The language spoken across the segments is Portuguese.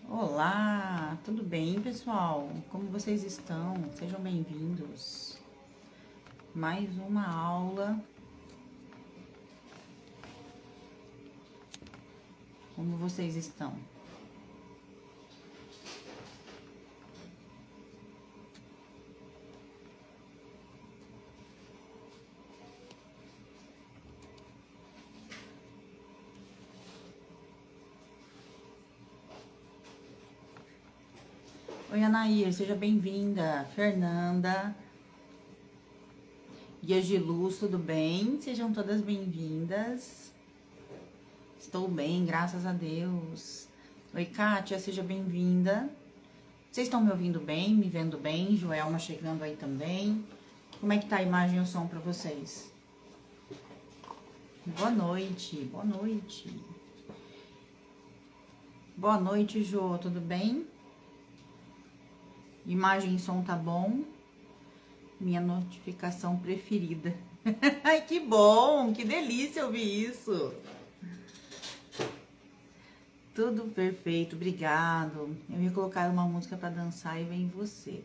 Olá, tudo bem, pessoal? Como vocês estão? Sejam bem-vindos. Mais uma aula. Como vocês estão? Oi, Anair, seja bem-vinda. Fernanda, Guia de Luz, tudo bem? Sejam todas bem-vindas. Estou bem, graças a Deus. Oi, Kátia, seja bem-vinda. Vocês estão me ouvindo bem, me vendo bem? Joelma chegando aí também. Como é que tá a imagem e o som para vocês? Boa noite, boa noite. Boa noite, Jô, tudo bem? Imagem e som tá bom? Minha notificação preferida. Ai, que bom, que delícia ouvir isso. Tudo perfeito, obrigado. Eu ia colocar uma música para dançar e vem você.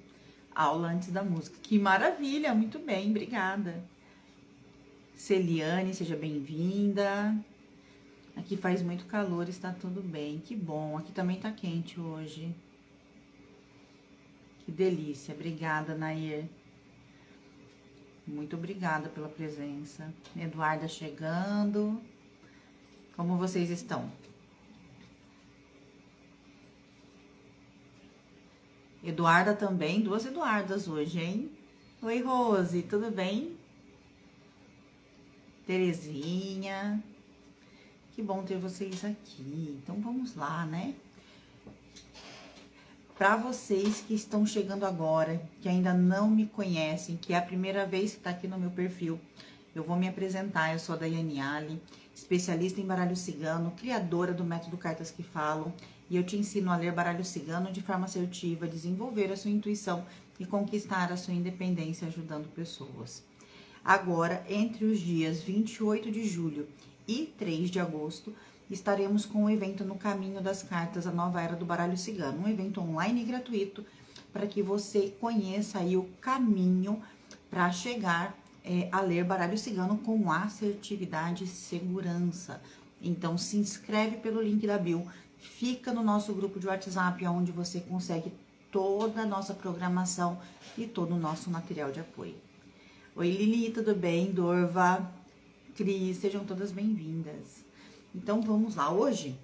Aula antes da música. Que maravilha, muito bem, obrigada. Celiane, seja bem-vinda. Aqui faz muito calor, está tudo bem, que bom. Aqui também tá quente hoje. Que delícia, obrigada, Nair. Muito obrigada pela presença. Eduarda chegando. Como vocês estão? Eduarda também, duas Eduardas hoje, hein? Oi, Rose, tudo bem? Terezinha. Que bom ter vocês aqui. Então vamos lá, né? Para vocês que estão chegando agora, que ainda não me conhecem, que é a primeira vez que está aqui no meu perfil, eu vou me apresentar. Eu sou a Daiane Ali, especialista em baralho cigano, criadora do método Cartas que Falam, e eu te ensino a ler baralho cigano de forma assertiva, desenvolver a sua intuição e conquistar a sua independência ajudando pessoas. Agora, entre os dias 28 de julho e 3 de agosto, estaremos com o evento No Caminho das Cartas, a nova era do baralho cigano. Um evento online e gratuito para que você conheça aí o caminho para chegar a ler baralho cigano com assertividade e segurança. Então, se inscreve pelo link da bio, fica no nosso grupo de WhatsApp, onde você consegue toda a nossa programação e todo o nosso material de apoio. Oi, Lili, tudo bem? Dorva, Cris, sejam todas bem-vindas. Então, vamos lá. Hoje,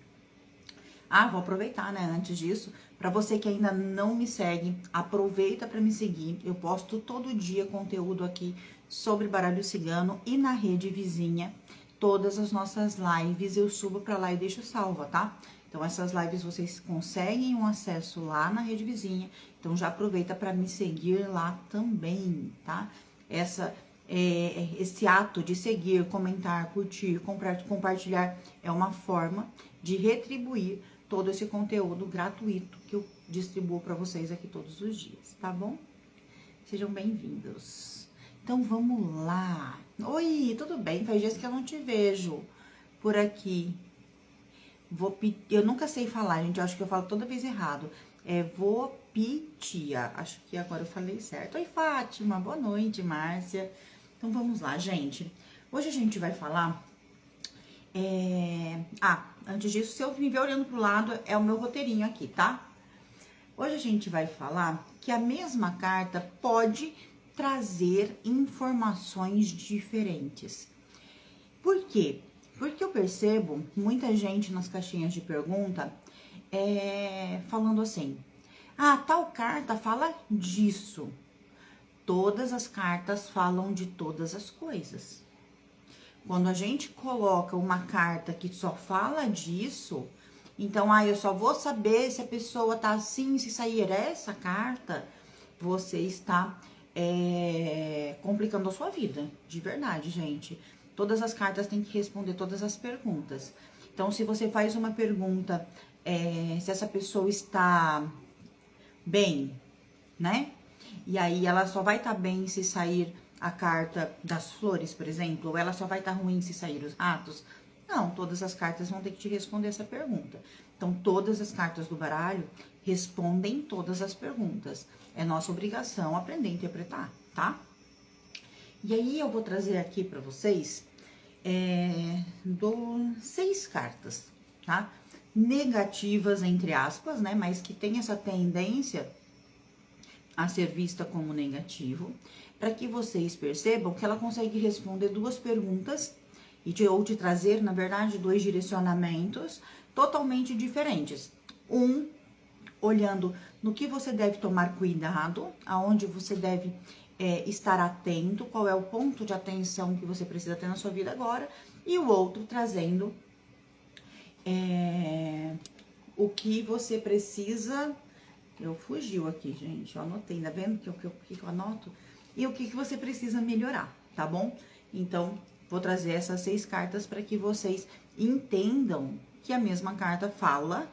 vou aproveitar, né, antes disso, para você que ainda não me segue, aproveita para me seguir. Eu posto todo dia conteúdo aqui sobre baralho cigano e na rede vizinha. Todas as nossas lives eu subo para lá e deixo salva, tá? Então, essas lives vocês conseguem um acesso lá na rede vizinha. Então, já aproveita para me seguir lá também, tá? Esse ato de seguir, comentar, curtir, compartilhar é uma forma de retribuir todo esse conteúdo gratuito que eu distribuo para vocês aqui todos os dias, tá bom? Sejam bem-vindos. Então, vamos lá. Oi, tudo bem? Faz dias que eu não te vejo por aqui. Eu nunca sei falar, gente, eu acho que eu falo toda vez errado. Vopitia, acho que agora eu falei certo. Oi, Fátima, boa noite, Márcia. Então, vamos lá, gente. Hoje a gente vai falar... antes disso, se eu me ver olhando pro lado, é o meu roteirinho aqui, tá? Hoje a gente vai falar que a mesma carta pode trazer informações diferentes. Por quê? Porque eu percebo muita gente nas caixinhas de pergunta falando assim: tal carta fala disso. Todas as cartas falam de todas as coisas. Quando a gente coloca uma carta que só fala disso, então, eu só vou saber se a pessoa tá assim, se sair essa carta, você está complicando a sua vida, de verdade, gente. Todas as cartas têm que responder todas as perguntas. Então, se você faz uma pergunta, se essa pessoa está bem, né? E aí ela só vai estar bem se sair a carta das flores, por exemplo, ou ela só vai estar ruim se sair os ratos? Não, todas as cartas vão ter que te responder essa pergunta. Então, todas as cartas do baralho respondem todas as perguntas. É nossa obrigação aprender a interpretar, tá? E aí, eu vou trazer aqui para vocês 6 cartas, tá? Negativas, entre aspas, né? Mas que tem essa tendência a ser vista como negativo, para que vocês percebam que ela consegue responder 2 perguntas ou te trazer, na verdade, 2 direcionamentos totalmente diferentes. Olhando no que você deve tomar cuidado, aonde você deve estar atento, qual é o ponto de atenção que você precisa ter na sua vida agora, e o outro trazendo o que você precisa. Fugiu aqui, gente, eu anotei, ainda vendo que eu anoto? E o que você precisa melhorar, tá bom? Então, vou trazer essas 6 cartas para que vocês entendam que a mesma carta fala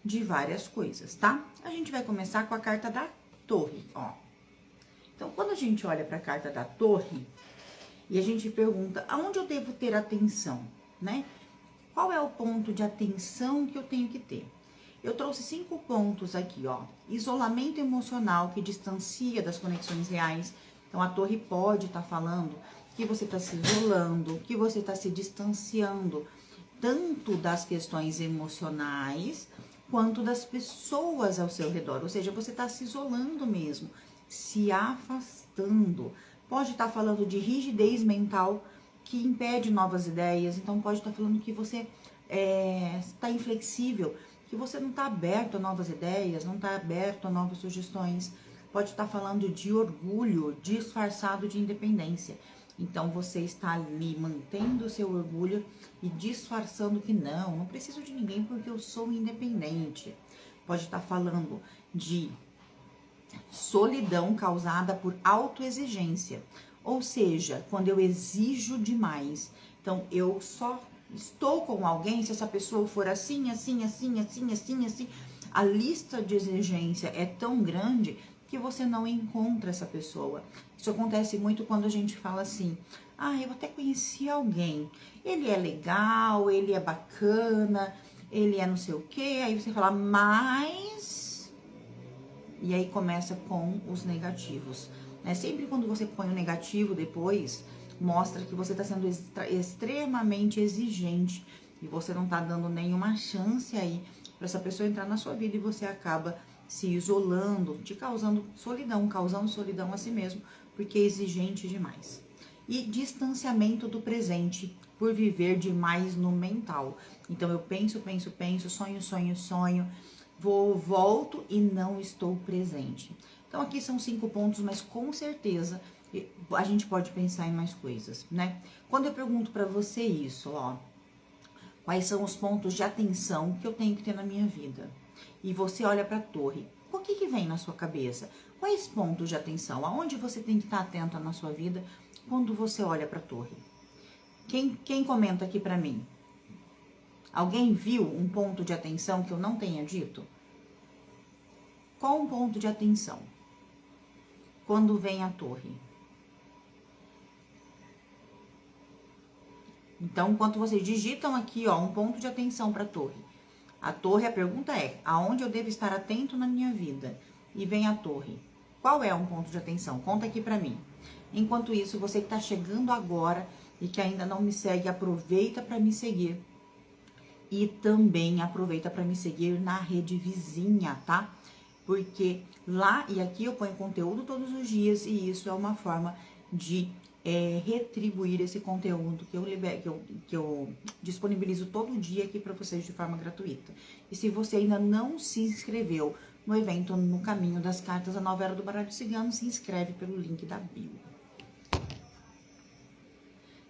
de várias coisas, tá? A gente vai começar com a carta da Torre, ó. Então, quando a gente olha para a carta da Torre e a gente pergunta aonde eu devo ter atenção, né? Qual é o ponto de atenção que eu tenho que ter? Eu trouxe 5 pontos aqui, ó. Isolamento emocional que distancia das conexões reais. Então, a Torre pode estar falando que você está se isolando, que você está se distanciando, tanto das questões emocionais, quanto das pessoas ao seu redor. Ou seja, você está se isolando mesmo, se afastando. Pode estar falando de rigidez mental que impede novas ideias. Então, pode estar falando que você está inflexível, que você não está aberto a novas ideias, não está aberto a novas sugestões. Pode estar falando de orgulho disfarçado de independência. Então, você está ali mantendo o seu orgulho e disfarçando que não preciso de ninguém porque eu sou independente. Pode estar falando de solidão causada por autoexigência. Ou seja, quando eu exijo demais. Então, eu só estou com alguém se essa pessoa for assim, assim, assim, assim, assim, assim. A lista de exigência é tão grande que você não encontra essa pessoa. Isso acontece muito quando a gente fala assim, eu até conheci alguém, ele é legal, ele é bacana, ele é não sei o quê, aí você fala, mas... E aí começa com os negativos, né? Sempre quando você põe o negativo depois, mostra que você está sendo extremamente exigente e você não está dando nenhuma chance aí para essa pessoa entrar na sua vida e você acaba se isolando, te causando solidão a si mesmo, porque é exigente demais. E distanciamento do presente, por viver demais no mental. Então, eu penso, sonho, volto e não estou presente. Então, aqui são 5 pontos, mas com certeza a gente pode pensar em mais coisas, né? Quando eu pergunto para você isso, ó, quais são os pontos de atenção que eu tenho que ter na minha vida? E você olha para a Torre, o que vem na sua cabeça? Quais pontos de atenção? Aonde você tem que estar atenta na sua vida quando você olha para a Torre? Quem comenta aqui para mim? Alguém viu um ponto de atenção que eu não tenha dito? Qual um ponto de atenção quando vem a Torre? Então, enquanto vocês digitam aqui, ó, um ponto de atenção para a Torre. A Torre, a pergunta é, aonde eu devo estar atento na minha vida? E vem a Torre. Qual é um ponto de atenção? Conta aqui para mim. Enquanto isso, você que está chegando agora e que ainda não me segue, aproveita para me seguir. E também aproveita para me seguir na rede vizinha, tá? Porque lá e aqui eu ponho conteúdo todos os dias e isso é uma forma de retribuir esse conteúdo que eu disponibilizo todo dia aqui para vocês de forma gratuita. E se você ainda não se inscreveu no evento No Caminho das Cartas, a Nova Era do Baralho Cigano, se inscreve pelo link da bio.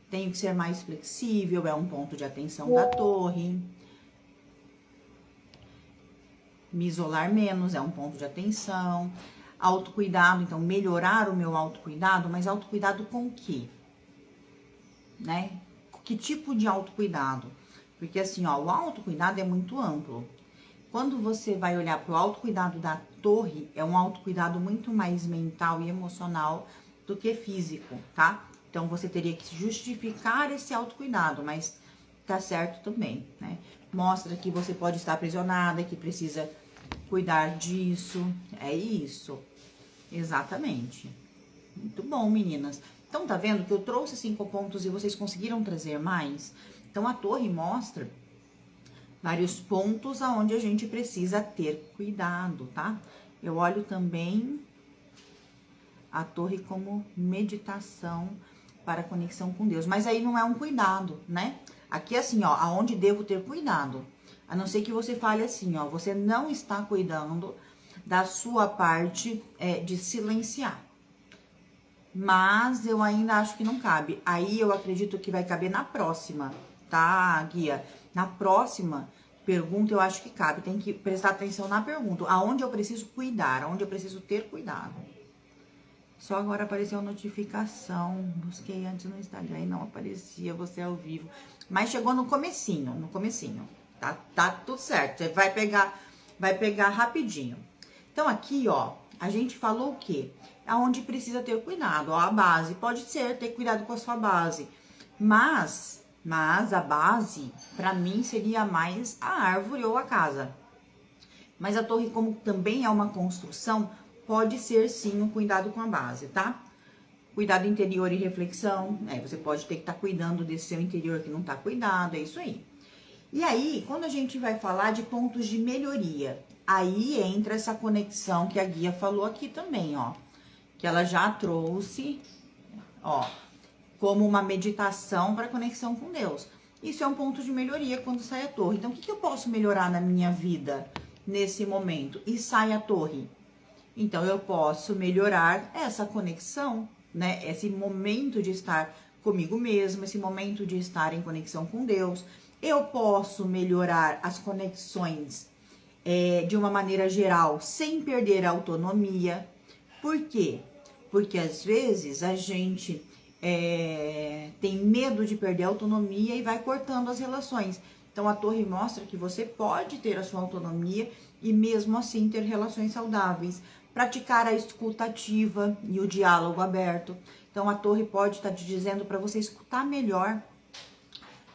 Tenho que ser mais flexível, é um ponto de atenção da Torre. Me isolar menos, é um ponto de atenção. Autocuidado, então melhorar o meu autocuidado, mas autocuidado com o quê? Né? Que tipo de autocuidado? Porque assim, ó, o autocuidado é muito amplo. Quando você vai olhar para o autocuidado da Torre, é um autocuidado muito mais mental e emocional do que físico, tá? Então, você teria que justificar esse autocuidado, mas tá certo também, né? mostra que você pode estar aprisionada, que precisa cuidar disso. É isso. Exatamente. Muito bom, meninas. Então, tá vendo que eu trouxe 5 pontos e vocês conseguiram trazer mais? Então, a torre mostra vários pontos aonde a gente precisa ter cuidado, tá? Eu olho também a torre como meditação para conexão com Deus. Mas aí não é um cuidado, né? Aqui é assim, ó, aonde devo ter cuidado. A não ser que você fale assim, ó, você não está cuidando da sua parte de silenciar. Mas eu ainda acho que não cabe. Aí eu acredito que vai caber na próxima, tá, guia? Na próxima pergunta eu acho que cabe. Tem que prestar atenção na pergunta. Aonde eu preciso cuidar, aonde eu preciso ter cuidado. Só agora apareceu a notificação. Busquei antes no Instagram e não aparecia você ao vivo. Mas chegou no comecinho, Tá tudo certo. Você vai pegar rapidinho. Então aqui, ó, a gente falou o quê? Aonde precisa ter cuidado, ó, a base. Pode ser ter cuidado com a sua base. Mas a base, pra mim, seria mais a árvore ou a casa. Mas a torre, como também é uma construção, pode ser sim um cuidado com a base, tá? Cuidado interior e reflexão. Você pode ter que estar cuidando desse seu interior que não tá cuidado, é isso aí. E aí, quando a gente vai falar de pontos de melhoria, aí entra essa conexão que a guia falou aqui também, ó. Que ela já trouxe, ó, como uma meditação para conexão com Deus. Isso é um ponto de melhoria quando sai a torre. Então, o que eu posso melhorar na minha vida nesse momento? E sai a torre. Então, eu posso melhorar essa conexão, né? Esse momento de estar comigo mesmo, esse momento de estar em conexão com Deus. Eu posso melhorar as conexões de uma maneira geral, sem perder a autonomia. Por quê? Porque às vezes a gente tem medo de perder a autonomia e vai cortando as relações. Então a torre mostra que você pode ter a sua autonomia e mesmo assim ter relações saudáveis. Praticar a escuta ativa e o diálogo aberto. Então a torre pode estar te dizendo para você escutar melhor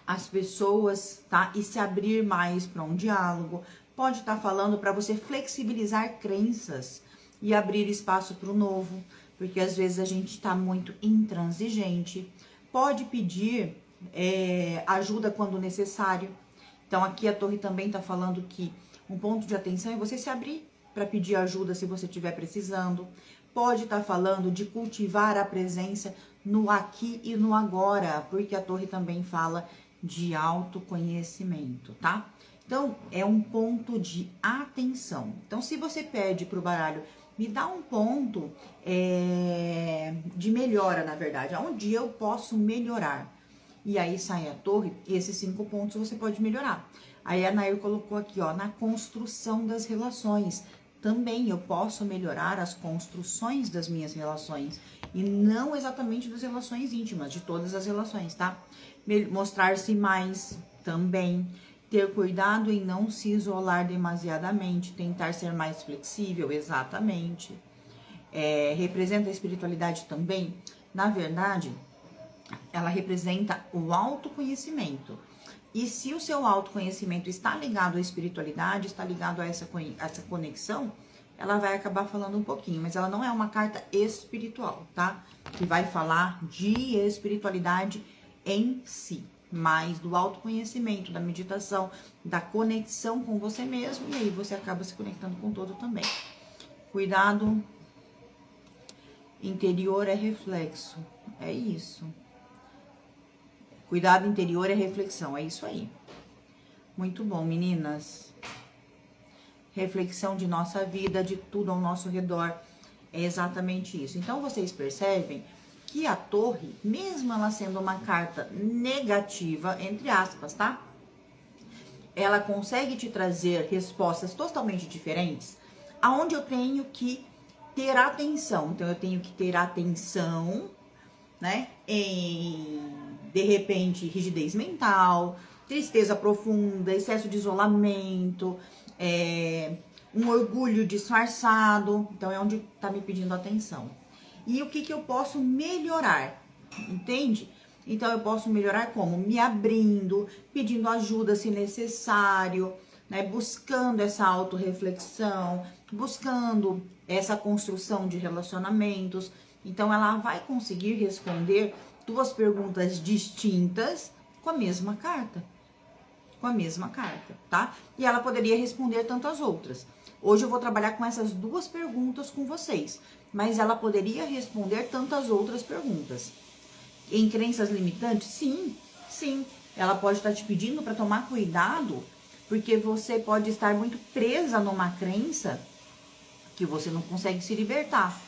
as pessoas, tá? E se abrir mais para um diálogo. Pode estar falando para você flexibilizar crenças e abrir espaço para o novo, porque às vezes a gente está muito intransigente. Pode pedir ajuda quando necessário. Então aqui a torre também está falando que um ponto de atenção é você se abrir para pedir ajuda se você estiver precisando. Pode estar falando de cultivar a presença no aqui e no agora, porque a torre também fala de autoconhecimento, tá? Então, é um ponto de atenção. Então, se você pede para o baralho, me dá um ponto de melhora, na verdade, aonde eu posso melhorar. E aí sai a torre, e esses 5 pontos você pode melhorar. Aí a Nair colocou aqui, ó, na construção das relações. Também eu posso melhorar as construções das minhas relações. E não exatamente das relações íntimas, de todas as relações, tá? Mostrar-se mais também. Ter cuidado em não se isolar demasiadamente. Tentar ser mais flexível, exatamente. Representa a espiritualidade também. Na verdade, ela representa o autoconhecimento. E se o seu autoconhecimento está ligado à espiritualidade, está ligado a essa conexão, ela vai acabar falando um pouquinho, mas ela não é uma carta espiritual, tá? Que vai falar de espiritualidade em si, mas do autoconhecimento, da meditação, da conexão com você mesmo, e aí você acaba se conectando com o todo também. Cuidado interior é reflexo, é isso. Cuidado interior é reflexão, é isso aí. Muito bom, meninas. Reflexão de nossa vida, de tudo ao nosso redor, é exatamente isso. Então, vocês percebem que a torre, mesmo ela sendo uma carta negativa, entre aspas, tá? Ela consegue te trazer respostas totalmente diferentes, aonde eu tenho que ter atenção. Então, eu tenho que ter atenção, né, em, de repente, rigidez mental, tristeza profunda, excesso de isolamento, um orgulho disfarçado. Então, é onde tá me pedindo atenção. E o que eu posso melhorar, entende? Então, eu posso melhorar como? Me abrindo, pedindo ajuda se necessário, né? Buscando essa autorreflexão, buscando essa construção de relacionamentos. Então, ela vai conseguir responder 2 perguntas distintas com a mesma carta. Com a mesma carta, tá? E ela poderia responder tantas outras. Hoje eu vou trabalhar com essas 2 perguntas com vocês, mas ela poderia responder tantas outras perguntas. Em crenças limitantes? Sim, sim. Ela pode estar te pedindo para tomar cuidado, porque você pode estar muito presa numa crença que você não consegue se libertar.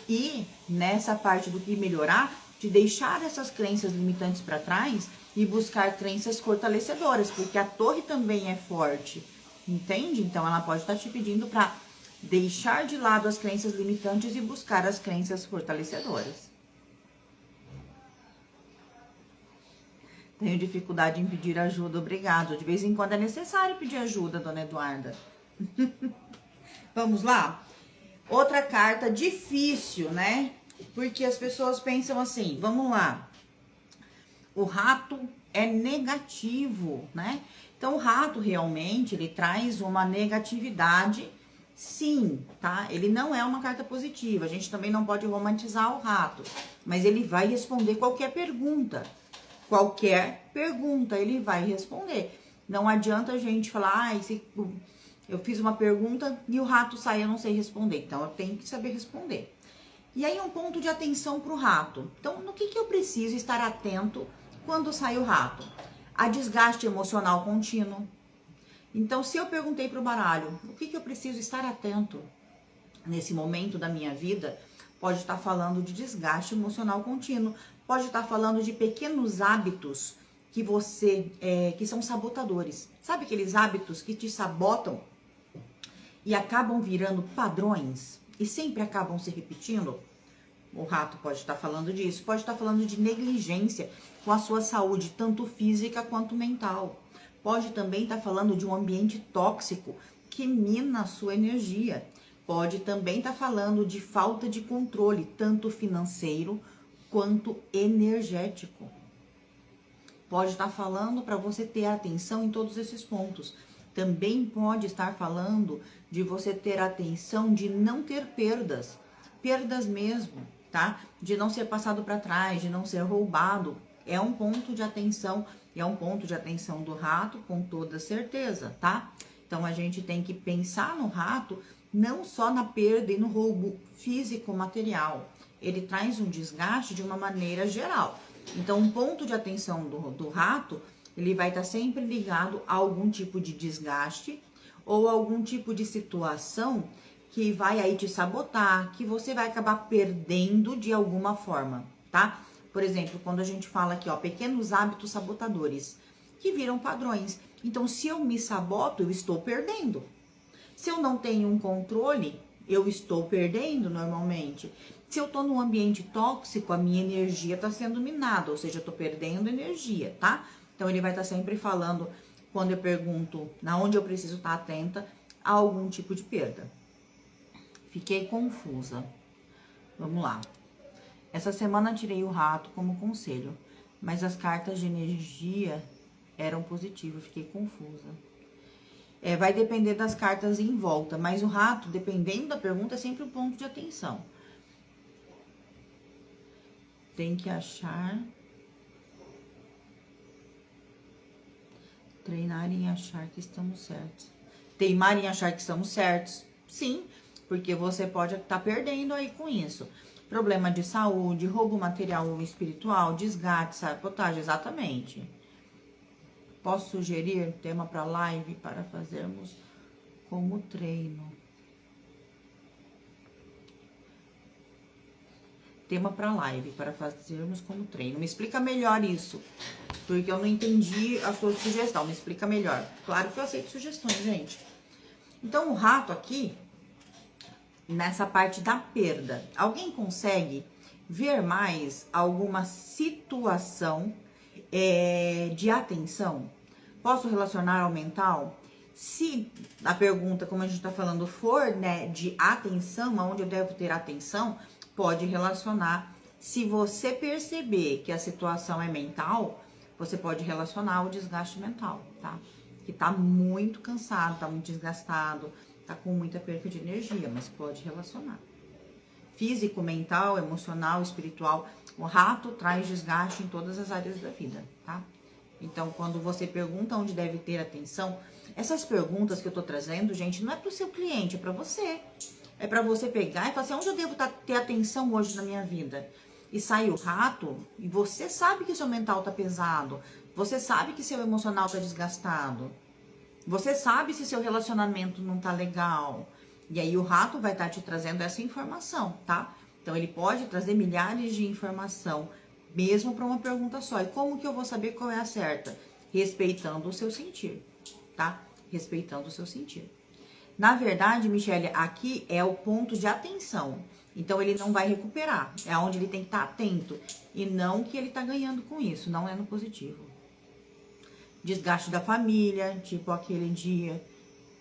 E nessa parte do que melhorar, de deixar essas crenças limitantes para trás e buscar crenças fortalecedoras, porque a torre também é forte, entende? Então ela pode estar te pedindo para deixar de lado as crenças limitantes e buscar as crenças fortalecedoras. Tenho dificuldade em pedir ajuda, obrigado. De vez em quando é necessário pedir ajuda, dona Eduarda. Vamos lá? Outra carta difícil, né? Porque as pessoas pensam assim, vamos lá. O rato é negativo, né? Então, o rato realmente, ele traz uma negatividade, sim, tá? Ele não é uma carta positiva, a gente também não pode romantizar o rato, mas ele vai responder qualquer pergunta. Qualquer pergunta ele vai responder. Não adianta a gente falar, eu fiz uma pergunta e o rato sai, eu não sei responder. Então, eu tenho que saber responder. E aí, um ponto de atenção para o rato. Então, no que eu preciso estar atento quando sai o rato? A desgaste emocional contínuo. Então, se eu perguntei para o baralho, o que eu preciso estar atento nesse momento da minha vida, pode estar falando de desgaste emocional contínuo, pode estar falando de pequenos hábitos que que são sabotadores. Sabe aqueles hábitos que te sabotam e acabam virando padrões e sempre acabam se repetindo? O rato pode estar falando disso, pode estar falando de negligência com a sua saúde, tanto física quanto mental. Pode também estar falando de um ambiente tóxico que mina a sua energia. Pode também estar falando de falta de controle, tanto financeiro quanto energético. Pode estar falando para você ter atenção em todos esses pontos. Também pode estar falando de você ter atenção de não ter perdas. Perdas mesmo, tá? De não ser passado para trás, de não ser roubado. É um ponto de atenção, é um ponto de atenção do rato com toda certeza, tá? Então a gente tem que pensar no rato não só na perda e no roubo físico material. Ele traz um desgaste de uma maneira geral. Então, um ponto de atenção do rato, ele vai estar sempre ligado a algum tipo de desgaste ou algum tipo de situação que vai aí te sabotar, que você vai acabar perdendo de alguma forma, tá? Por exemplo, quando a gente fala aqui, ó, pequenos hábitos sabotadores, que viram padrões. Então, se eu me saboto, eu estou perdendo. Se eu não tenho um controle, eu estou perdendo normalmente. Se eu tô num ambiente tóxico, a minha energia tá sendo minada, ou seja, eu tô perdendo energia, tá? Então, ele vai estar sempre falando, quando eu pergunto na onde eu preciso estar atenta, a algum tipo de perda. Fiquei confusa. Vamos lá. Essa semana tirei o rato como conselho, mas as cartas de energia eram positivas, fiquei confusa. Vai depender das cartas em volta, mas o rato, dependendo da pergunta, é sempre um ponto de atenção. Tem que achar... Treinar em achar que estamos certos. Teimar em achar que estamos certos. Sim, porque você pode estar perdendo aí com isso. Problema de saúde, roubo material ou espiritual, desgaste, sabotagem, exatamente. Posso sugerir tema para live para fazermos como treino. Tema para live para fazermos como treino. Me explica melhor isso, porque eu não entendi a sua sugestão. Me explica melhor. Claro que eu aceito sugestões, gente. Então, o rato aqui, nessa parte da perda, alguém consegue ver mais alguma situação de atenção? Posso relacionar ao mental? Se a pergunta, como a gente está falando, for, né, de atenção, aonde eu devo ter atenção, pode relacionar Se você perceber que a situação é mental, você pode relacionar ao desgaste mental, tá? Que tá muito cansado, tá muito desgastado, tá com muita perca de energia, mas pode relacionar. Físico, mental, emocional, espiritual. O rato traz desgaste em todas as áreas da vida, tá? Então, quando você pergunta onde deve ter atenção, essas perguntas que eu tô trazendo, gente, não é pro seu cliente, é pra você. É pra você pegar e falar assim, onde eu devo ter atenção hoje na minha vida? E sai o rato, e você sabe que seu mental tá pesado, você sabe que seu emocional tá desgastado, você sabe se seu relacionamento não tá legal. E aí o rato vai estar te trazendo essa informação, tá? Então ele pode trazer milhares de informação, mesmo para uma pergunta só. E como que eu vou saber qual é a certa? Respeitando o seu sentir, tá? Respeitando o seu sentir. Na verdade, Michele, aqui é o ponto de atenção. Então ele não vai recuperar. É onde ele tem que estar atento. E não que ele tá ganhando com isso, não é no positivo. Desgaste da família, tipo aquele dia.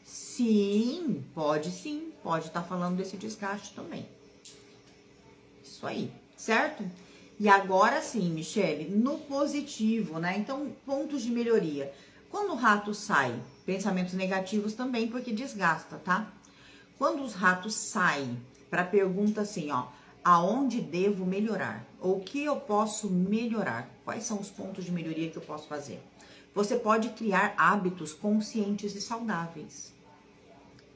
Sim, pode estar falando desse desgaste também. Isso aí, certo? E agora sim, Michele, no positivo, né? Então, pontos de melhoria. Quando o rato sai, pensamentos negativos também, porque desgasta, tá? Quando os ratos saem para pergunta assim, ó, aonde devo melhorar? Ou o que eu posso melhorar? Quais são os pontos de melhoria que eu posso fazer? Você pode criar hábitos conscientes e saudáveis.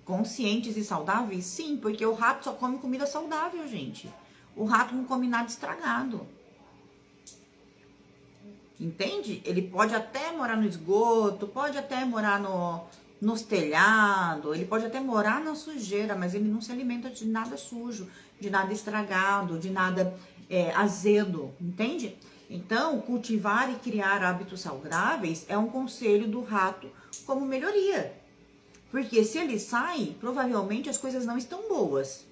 Conscientes e saudáveis? Sim, porque o rato só come comida saudável, gente. O rato não come nada estragado. Entende? Ele pode até morar no esgoto, pode até morar nos telhados, ele pode até morar na sujeira, mas ele não se alimenta de nada sujo, de nada estragado, de nada azedo, entende? Então, cultivar e criar hábitos saudáveis é um conselho do rato como melhoria. Porque se ele sai, provavelmente as coisas não estão boas.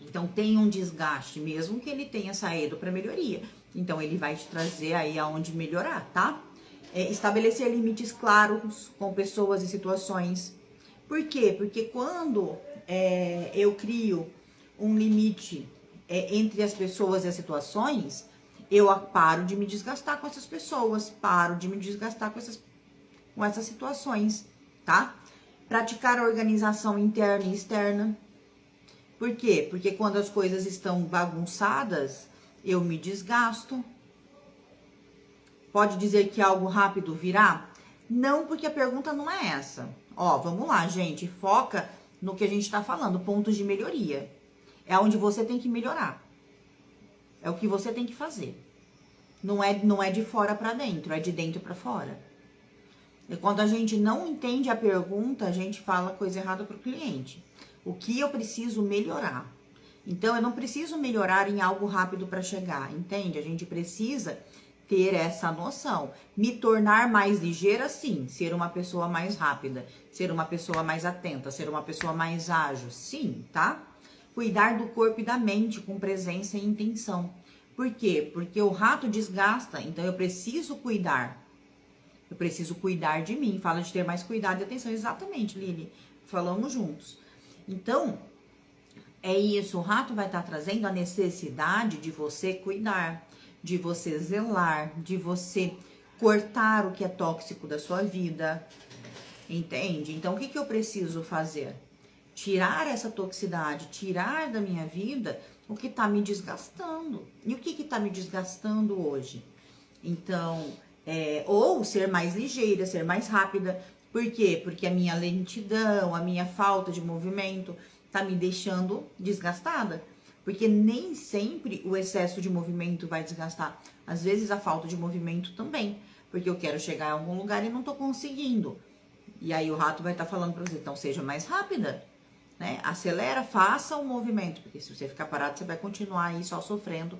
Então tem um desgaste, mesmo que ele tenha saído para melhoria. Então ele vai te trazer aí aonde melhorar, tá? Estabelecer limites claros com pessoas e situações. Por quê? Porque quando eu crio um limite entre as pessoas e as situações, eu paro de me desgastar com essas pessoas, paro de me desgastar com essas situações, tá? Praticar a organização interna e externa. Por quê? Porque quando as coisas estão bagunçadas, eu me desgasto. Pode dizer que algo rápido virá? Não, porque a pergunta não é essa. Ó, vamos lá, gente. Foca no que a gente tá falando, pontos de melhoria. É onde você tem que melhorar. É o que você tem que fazer. Não é de fora para dentro, é de dentro para fora. E quando a gente não entende a pergunta, a gente fala coisa errada pro cliente. O que eu preciso melhorar? Então, eu não preciso melhorar em algo rápido para chegar, entende? A gente precisa ter essa noção. Me tornar mais ligeira, sim. Ser uma pessoa mais rápida, ser uma pessoa mais atenta, ser uma pessoa mais ágil, sim, tá? Cuidar do corpo e da mente com presença e intenção. Por quê? Porque o rato desgasta, então eu preciso cuidar. Eu preciso cuidar de mim. Fala de ter mais cuidado e atenção. Exatamente, Lili. Falamos juntos. Então, é isso. O rato vai estar trazendo a necessidade de você cuidar, de você zelar, de você cortar o que é tóxico da sua vida. Entende? Então, o que eu preciso fazer? Tirar essa toxicidade, tirar da minha vida o que tá me desgastando. E o que tá me desgastando hoje? Então, ou ser mais ligeira, ser mais rápida. Por quê? Porque a minha lentidão, a minha falta de movimento tá me deixando desgastada. Porque nem sempre o excesso de movimento vai desgastar. Às vezes a falta de movimento também. Porque eu quero chegar em algum lugar e não tô conseguindo. E aí o rato vai estar falando pra você, então seja mais rápida, né? Acelera, faça o movimento. Porque se você ficar parado, você vai continuar aí só sofrendo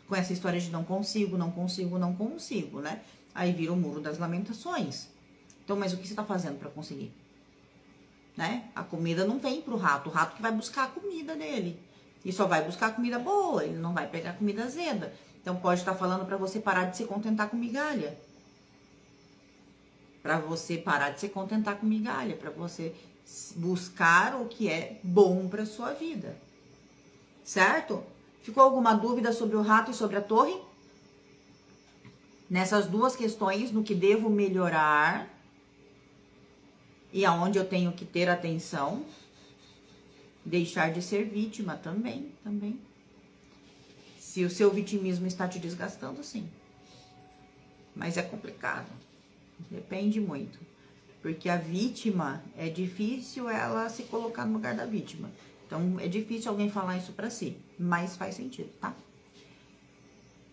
com essa história de não consigo, não consigo, não consigo, né? Aí vira o muro das lamentações. Então, mas o que você tá fazendo para conseguir? Né? A comida não vem pro rato, o rato que vai buscar a comida dele. E só vai buscar comida boa, ele não vai pegar comida azeda. Então, pode estar falando para você parar de se contentar com migalha. Para você parar de se contentar com migalha, para você buscar o que é bom para sua vida. Certo? Ficou alguma dúvida sobre o rato e sobre a torre? Nessas duas questões, no que devo melhorar e aonde eu tenho que ter atenção, deixar de ser vítima também. Se o seu vitimismo está te desgastando, sim. Mas é complicado. Depende muito. Porque a vítima, é difícil ela se colocar no lugar da vítima. Então, é difícil alguém falar isso pra si. Mas faz sentido, tá?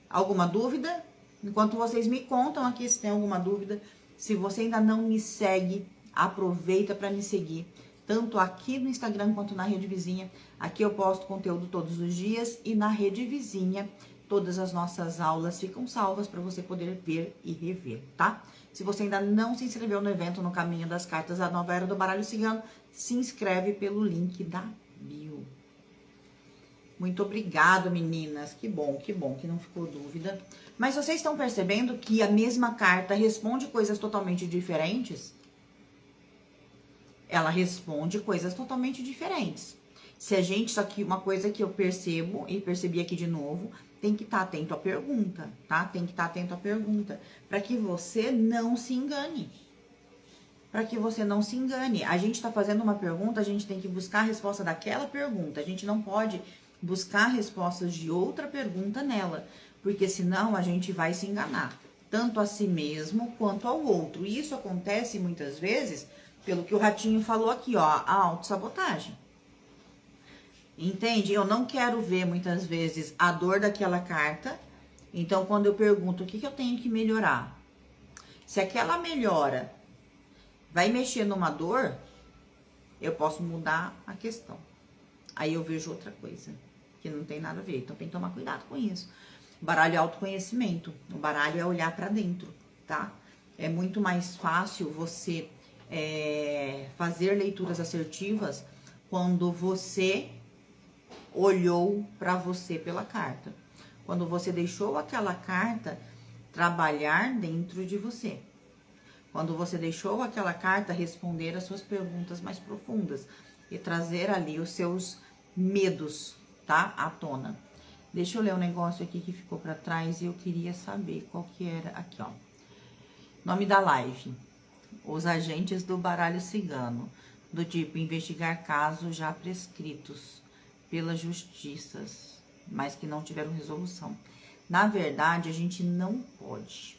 Alguma dúvida? Enquanto vocês me contam aqui se tem alguma dúvida. Se você ainda não me segue, aproveita para me seguir. Tanto aqui no Instagram quanto na Rede Vizinha. Aqui eu posto conteúdo todos os dias. E na Rede Vizinha, todas as nossas aulas ficam salvas para você poder ver e rever, tá? Se você ainda não se inscreveu no evento No Caminho das Cartas, a Nova Era do Baralho Cigano, se inscreve pelo link da bio. Muito obrigado, meninas. Que bom que não ficou dúvida. Mas vocês estão percebendo que a mesma carta responde coisas totalmente diferentes? Ela responde coisas totalmente diferentes. Se a gente, só que uma coisa que eu percebo, e percebi aqui de novo, tem que estar atento à pergunta, tá? Tem que estar atento à pergunta, para que você não se engane. Para que você não se engane. A gente tá fazendo uma pergunta, a gente tem que buscar a resposta daquela pergunta. A gente não pode buscar respostas de outra pergunta nela, porque senão a gente vai se enganar, tanto a si mesmo quanto ao outro. E isso acontece muitas vezes, pelo que o Ratinho falou aqui, ó, a autossabotagem. Entende? Eu não quero ver muitas vezes a dor daquela carta. Então, quando eu pergunto o que eu tenho que melhorar, se aquela melhora vai mexer numa dor, eu posso mudar a questão. Aí eu vejo outra coisa, que não tem nada a ver. Então, tem que tomar cuidado com isso. O baralho é autoconhecimento. O baralho é olhar pra dentro, tá? É muito mais fácil você fazer leituras assertivas quando você olhou para você pela carta. Quando você deixou aquela carta trabalhar dentro de você. Quando você deixou aquela carta responder as suas perguntas mais profundas e trazer ali os seus medos, tá? À tona. Deixa eu ler um negócio aqui que ficou para trás e eu queria saber qual que era. Aqui, ó. Nome da live. Os agentes do baralho cigano. Do tipo, investigar casos já prescritos pelas justiças, mas que não tiveram resolução. Na verdade, a gente não pode.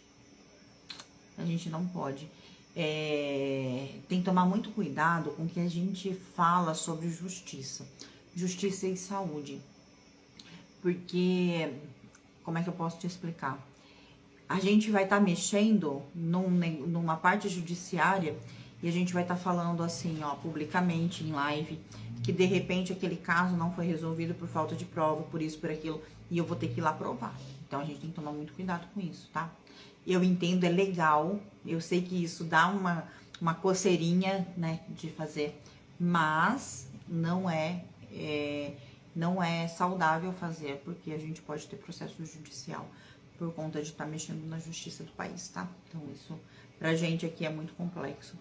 A gente não pode. Tem que tomar muito cuidado com o que a gente fala sobre justiça. Justiça e saúde. Porque, como é que eu posso te explicar? A gente vai estar mexendo numa parte judiciária e a gente vai estar falando assim, ó, publicamente, em live, que de repente aquele caso não foi resolvido por falta de prova, por isso, por aquilo, e eu vou ter que ir lá provar. Então a gente tem que tomar muito cuidado com isso, tá? Eu entendo, é legal, eu sei que isso dá uma coceirinha, né, de fazer, mas não é saudável fazer, porque a gente pode ter processo judicial por conta de estar mexendo na justiça do país, tá? Então isso pra gente aqui é muito complexo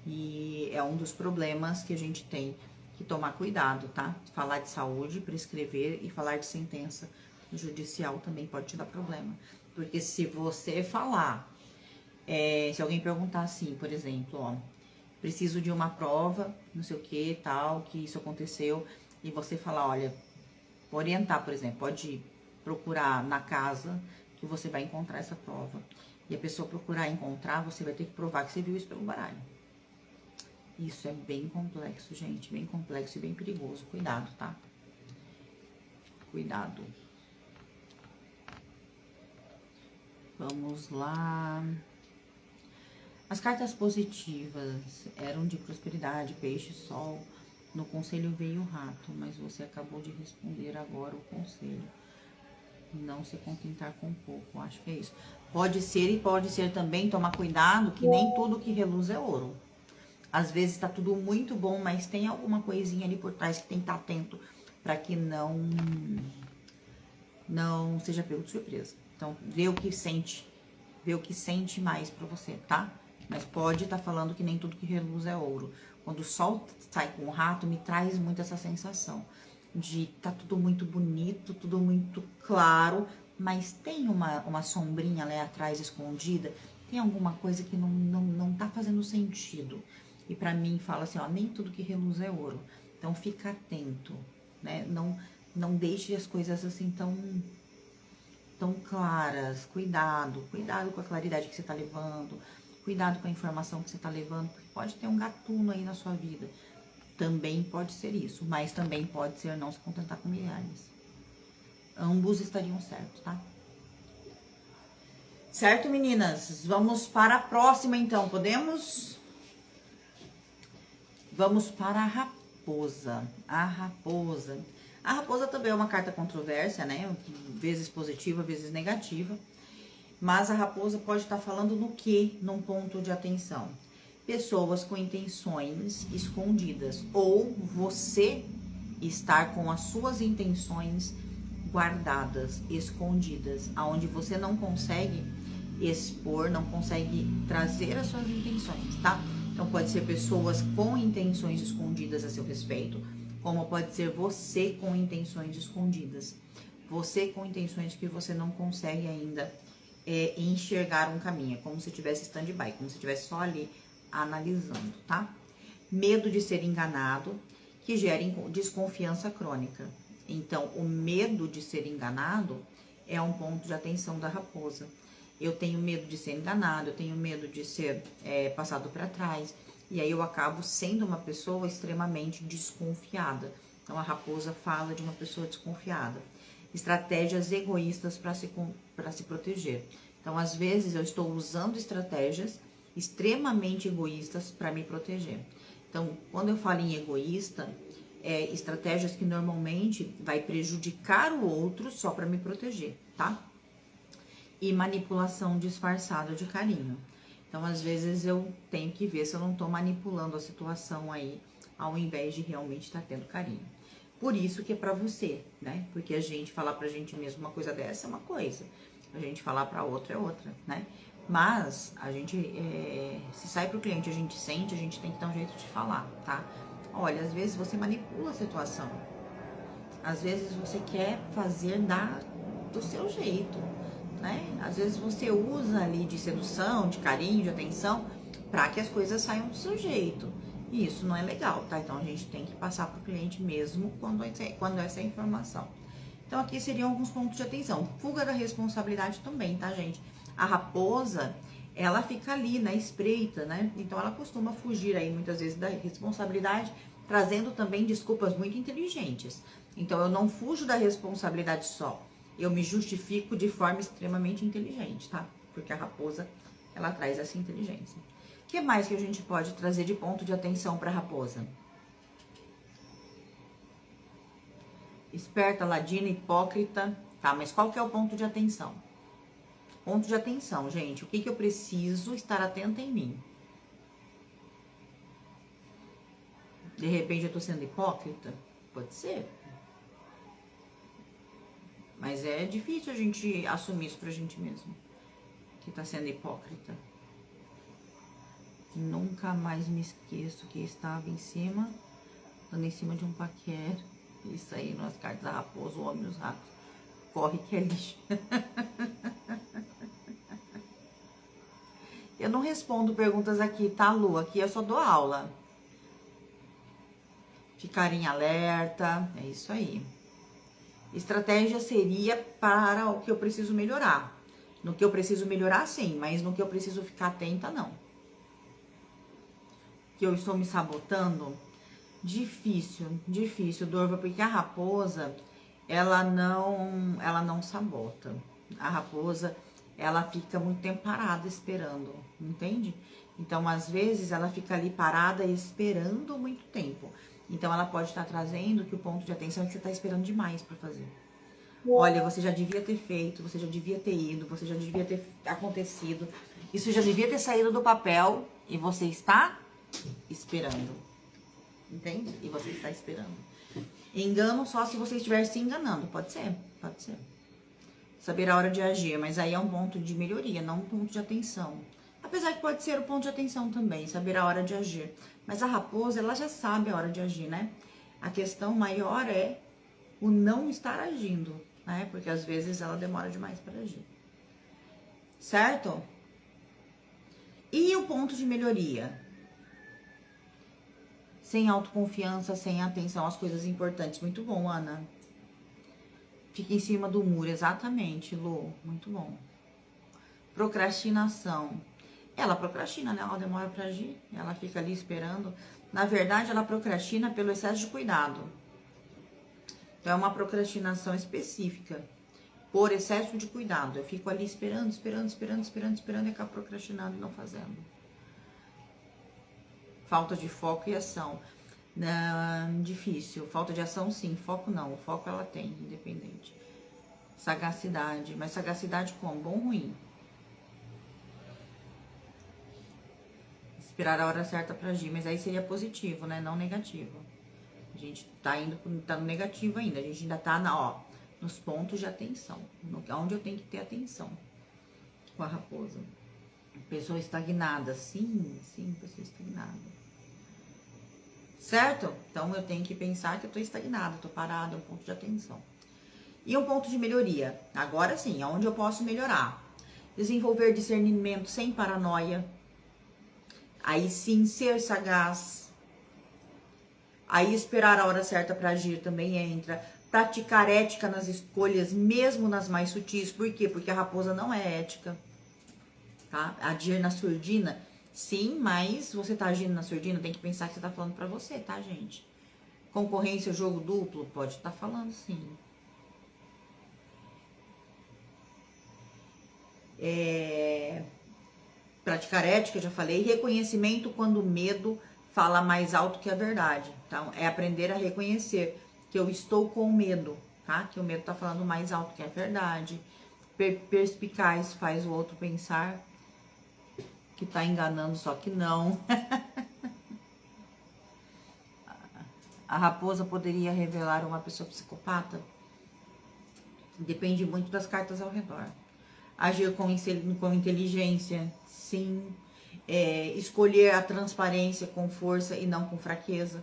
e é um dos problemas que a gente tem que tomar cuidado, tá? Falar de saúde, prescrever e falar de sentença judicial também pode te dar problema. Porque se você falar, se alguém perguntar assim, por exemplo, ó, preciso de uma prova, não sei o que, tal, que isso aconteceu, e você falar, olha, orientar, por exemplo, pode procurar na casa que você vai encontrar essa prova. E a pessoa procurar encontrar, você vai ter que provar que você viu isso pelo baralho. Isso é bem complexo, gente, bem complexo e bem perigoso. Cuidado, tá? Cuidado. Vamos lá. As cartas positivas eram de prosperidade, peixe, sol. No conselho veio o rato, mas você acabou de responder agora o conselho. Não se contentar com pouco, acho que é isso. Pode ser e pode ser também, tomar cuidado, que nem tudo que reluz é ouro. Às vezes tá tudo muito bom, mas tem alguma coisinha ali por trás que tem que estar atento para que não seja pego de surpresa. Então, vê o que sente mais pra você, tá? Mas pode estar falando que nem tudo que reluz é ouro. Quando o sol sai com o rato, me traz muito essa sensação. de tá tudo muito bonito, tudo muito claro, mas tem uma sombrinha ali atrás escondida, tem alguma coisa que não tá fazendo sentido. E para mim fala assim, ó, nem tudo que reluz é ouro. Então fica atento, né? Não deixe as coisas assim tão claras. Cuidado com a claridade que você tá levando. Cuidado com a informação que você tá levando, porque pode ter um gatuno aí na sua vida. Também pode ser isso, mas também pode ser não se contentar com milhares. Ambos estariam certos, tá? Certo, meninas? Vamos para a próxima, então. Podemos? Vamos para a raposa. A raposa. A raposa também é uma carta controvérsia, né? Vezes positiva, vezes negativa. Mas a raposa pode estar falando no quê? Num ponto de atenção. Pessoas com intenções escondidas. Ou você estar com as suas intenções guardadas, escondidas, aonde você não consegue expor, não consegue trazer as suas intenções, tá? Então pode ser pessoas com intenções escondidas a seu respeito, como pode ser você com intenções escondidas. Você com intenções que você não consegue ainda enxergar um caminho, como se tivesse stand-by, como se estivesse só ali analisando, tá? Medo de ser enganado, que gera desconfiança crônica. Então, o medo de ser enganado é um ponto de atenção da raposa. Eu tenho medo de ser enganado, eu tenho medo de ser passado para trás, e aí eu acabo sendo uma pessoa extremamente desconfiada. Então, a raposa fala de uma pessoa desconfiada. Estratégias egoístas para se proteger. Então, às vezes, eu estou usando estratégias extremamente egoístas para me proteger. Então, quando eu falo em egoísta, estratégias que normalmente vai prejudicar o outro só para me proteger, tá? E manipulação disfarçada de carinho. Então, às vezes, eu tenho que ver se eu não tô manipulando a situação aí, ao invés de realmente estar tendo carinho. Por isso que é pra você, né? Porque a gente falar pra gente mesmo uma coisa dessa é uma coisa, a gente falar pra outra é outra, né? Mas a gente, se sai pro cliente, a gente sente, a gente tem que dar um jeito de falar, tá? Olha, às vezes você manipula a situação, às vezes você quer fazer do seu jeito, né? Às vezes você usa ali de sedução, de carinho, de atenção, para que as coisas saiam do seu jeito. E isso não é legal, tá? Então a gente tem que passar para o cliente mesmo quando essa é a informação. Então aqui seriam alguns pontos de atenção. Fuga da responsabilidade também, tá, gente? A raposa, ela fica ali na espreita, né? Então ela costuma fugir aí muitas vezes da responsabilidade, trazendo também desculpas muito inteligentes. Então eu não fujo da responsabilidade só, eu me justifico de forma extremamente inteligente, tá? Porque a raposa, ela traz essa inteligência. O que mais que a gente pode trazer de ponto de atenção para a raposa? Esperta, ladina, hipócrita, tá? Mas qual que é o ponto de atenção? Ponto de atenção, gente. O que eu preciso estar atenta em mim? De repente eu tô sendo hipócrita? Pode ser. Mas é difícil a gente assumir isso pra gente mesmo, que tá sendo hipócrita. Nunca mais me esqueço que estava dando em cima de um paquera. Isso aí, nas cartas da raposa, o homem e os ratos. Corre que é lixo. Eu não respondo perguntas aqui, tá, Lu? Aqui eu só dou aula. Ficar em alerta, é isso aí. Estratégia seria para o que eu preciso melhorar. No que eu preciso melhorar, sim, mas no que eu preciso ficar atenta, não. Que eu estou me sabotando? Difícil, Dorva, porque a raposa, ela não sabota. A raposa, ela fica muito tempo parada esperando, entende? Então, às vezes, ela fica ali parada esperando muito tempo. Então, ela pode estar trazendo que o ponto de atenção é que você está esperando demais para fazer. Olha, você já devia ter feito, você já devia ter ido, você já devia ter acontecido. Isso já devia ter saído do papel e você está esperando. Entende? E você está esperando. Engano só se você estiver se enganando. Pode ser, pode ser. Saber a hora de agir, mas aí é um ponto de melhoria, não um ponto de atenção. Apesar que pode ser o ponto de atenção também, saber a hora de agir. Mas a raposa, ela já sabe a hora de agir, né? A questão maior é o não estar agindo, né? Porque às vezes ela demora demais para agir. Certo? E o ponto de melhoria? Sem autoconfiança, sem atenção às coisas importantes. Muito bom, Ana. Fica em cima do muro, exatamente, Lu. Muito bom. Procrastinação. Ela procrastina, né? Ela demora para agir. Ela fica ali esperando. Na verdade, ela procrastina pelo excesso de cuidado. Então, é uma procrastinação específica. Por excesso de cuidado. Eu fico ali esperando e acabo procrastinando e não fazendo. Falta de foco e ação. Difícil. Falta de ação, sim. Foco não. O foco ela tem, independente. Sagacidade. Mas sagacidade como? Bom ou ruim? Esperar a hora certa para agir. Mas aí seria positivo, né? Não negativo. A gente tá no negativo ainda. A gente ainda tá nos pontos de atenção. Onde eu tenho que ter atenção. Com a raposa. Pessoa estagnada. Sim, pessoa estagnada. Certo? Então, eu tenho que pensar que eu tô estagnada, tô parada, é um ponto de atenção. E um ponto de melhoria. Agora sim, aonde eu posso melhorar? Desenvolver discernimento sem paranoia. Aí sim, ser sagaz. Aí esperar a hora certa para agir também entra. Praticar ética nas escolhas, mesmo nas mais sutis. Por quê? Porque a raposa não é ética. Tá? Agir na surdina, sim, mas você tá agindo na surdina, tem que pensar que você tá falando pra você, tá, gente? Concorrência, jogo duplo, pode estar falando, sim. Praticar ética, já falei. Reconhecimento quando o medo fala mais alto que a verdade. Então, é aprender a reconhecer que eu estou com medo, tá? Que o medo tá falando mais alto que a verdade. Perspicaz faz o outro pensar que tá enganando, só que não. A raposa poderia revelar uma pessoa psicopata? Depende muito das cartas ao redor. Agir com inteligência, sim. Escolher a transparência com força e não com fraqueza.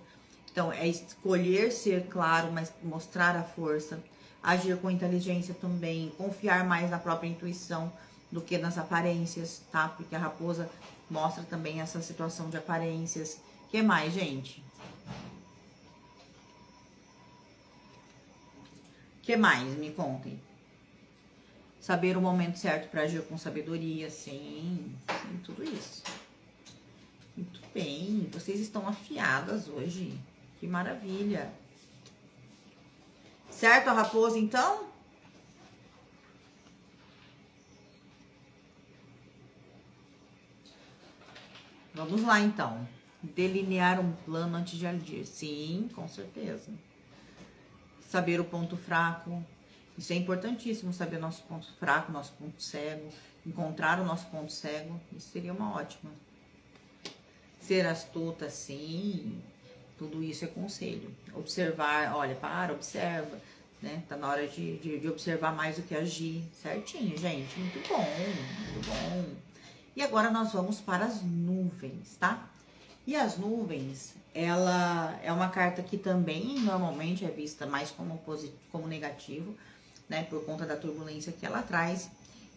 Então, é escolher ser claro, mas mostrar a força. Agir com inteligência também. Confiar mais na própria intuição do que nas aparências, tá? Porque a raposa mostra também essa situação de aparências. O que mais, gente? O que mais? Me contem. Saber o momento certo para agir com sabedoria, sim, tudo isso. Muito bem, vocês estão afiadas hoje. Que maravilha. Certo, a raposa, então? Vamos lá, então. Delinear um plano antes de agir. Sim, com certeza. Saber o ponto fraco. Isso é importantíssimo, saber nosso ponto fraco, nosso ponto cego. Encontrar o nosso ponto cego. Isso seria uma ótima. Ser astuta, sim. Tudo isso é conselho. Observar, olha, observa. Né? Tá na hora de observar mais do que agir. Certinho, gente. Muito bom, muito bom. E agora nós vamos para as nuvens, tá? E as nuvens, ela é uma carta que também normalmente é vista mais como negativo, né? Por conta da turbulência que ela traz.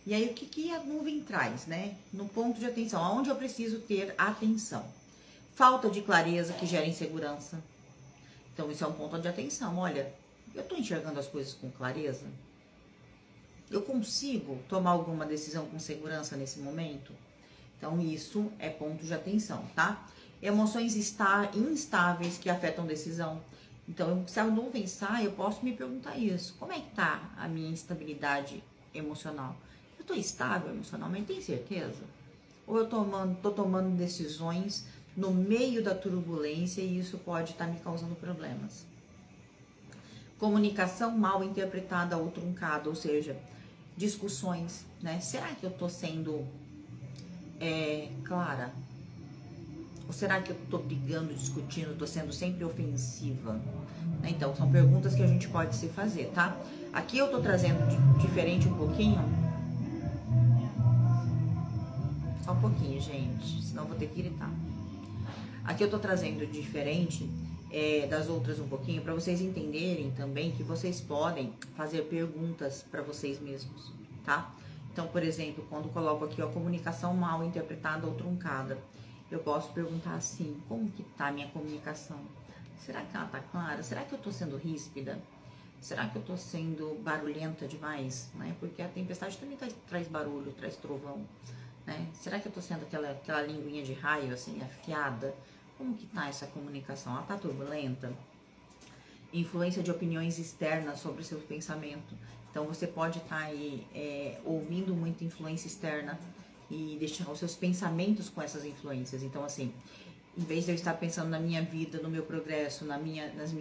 E aí, o que a nuvem traz, né? No ponto de atenção, aonde eu preciso ter atenção. Falta de clareza que gera insegurança. Então, isso é um ponto de atenção. Olha, eu tô enxergando as coisas com clareza? Eu consigo tomar alguma decisão com segurança nesse momento? Então, isso é ponto de atenção, tá? Emoções instáveis que afetam decisão. Então, se a nuvem sai, eu posso me perguntar isso. Como é que tá a minha instabilidade emocional? Eu tô estável emocionalmente, tem certeza? Ou eu tô tomando decisões no meio da turbulência e isso pode estar me causando problemas? Comunicação mal interpretada ou truncada, ou seja, discussões, né? Será que eu tô sendo clara? Ou será que eu tô brigando, discutindo, tô sendo sempre ofensiva? Então, são perguntas que a gente pode se fazer, tá? Aqui eu tô trazendo diferente um pouquinho. Só um pouquinho, gente, senão eu vou ter que gritar. Aqui eu tô trazendo diferente das outras um pouquinho, para vocês entenderem também que vocês podem fazer perguntas para vocês mesmos, tá? Então, por exemplo, quando coloco aqui, ó, comunicação mal interpretada ou truncada, eu posso perguntar assim, como que tá a minha comunicação? Será que ela tá clara? Será que eu tô sendo ríspida? Será que eu tô sendo barulhenta demais? Né? Porque a tempestade também traz barulho, traz trovão, né? Será que eu tô sendo aquela linguinha de raio, assim, afiada? Como que tá essa comunicação? Ela tá turbulenta? Influência de opiniões externas sobre o seu pensamento. Então, você pode estar aí ouvindo muita influência externa e deixar os seus pensamentos com essas influências. Então, assim, em vez de eu estar pensando na minha vida, no meu progresso, nos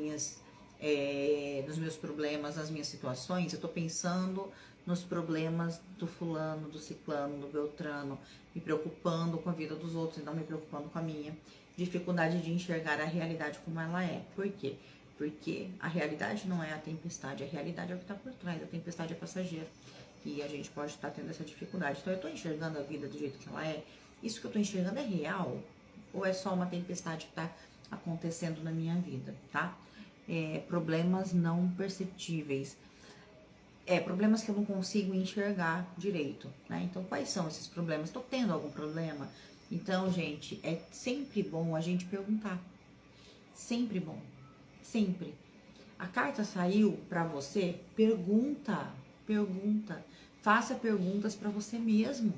meus problemas, nas minhas situações, eu estou pensando nos problemas do fulano, do ciclano, do beltrano, me preocupando com a vida dos outros e não me preocupando com a minha. Dificuldade de enxergar a realidade como ela é. Por quê? Porque a realidade não é a tempestade, a realidade é o que está por trás, a tempestade é passageira. E a gente pode estar tendo essa dificuldade. Então, eu estou enxergando a vida do jeito que ela é. Isso que eu estou enxergando é real? Ou é só uma tempestade que está acontecendo na minha vida, tá? Problemas não perceptíveis. Problemas que eu não consigo enxergar direito, né? Então, quais são esses problemas? Estou tendo algum problema? Então, gente, é sempre bom a gente perguntar. Sempre bom. Sempre. A carta saiu para você, pergunta. Faça perguntas para você mesmo.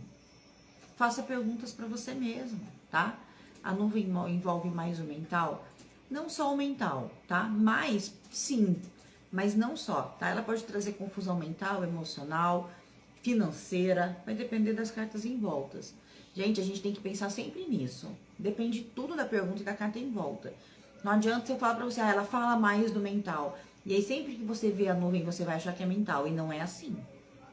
Faça perguntas para você mesmo, tá? A nuvem envolve mais o mental, não só o mental, tá? Mas, sim, mas não só, tá? Ela pode trazer confusão mental, emocional, financeira, vai depender das cartas envoltas. Gente, a gente tem que pensar sempre nisso. Depende tudo da pergunta e da carta em volta. Não adianta você falar pra você, ela fala mais do mental. E aí sempre que você vê a nuvem, você vai achar que é mental. E não é assim.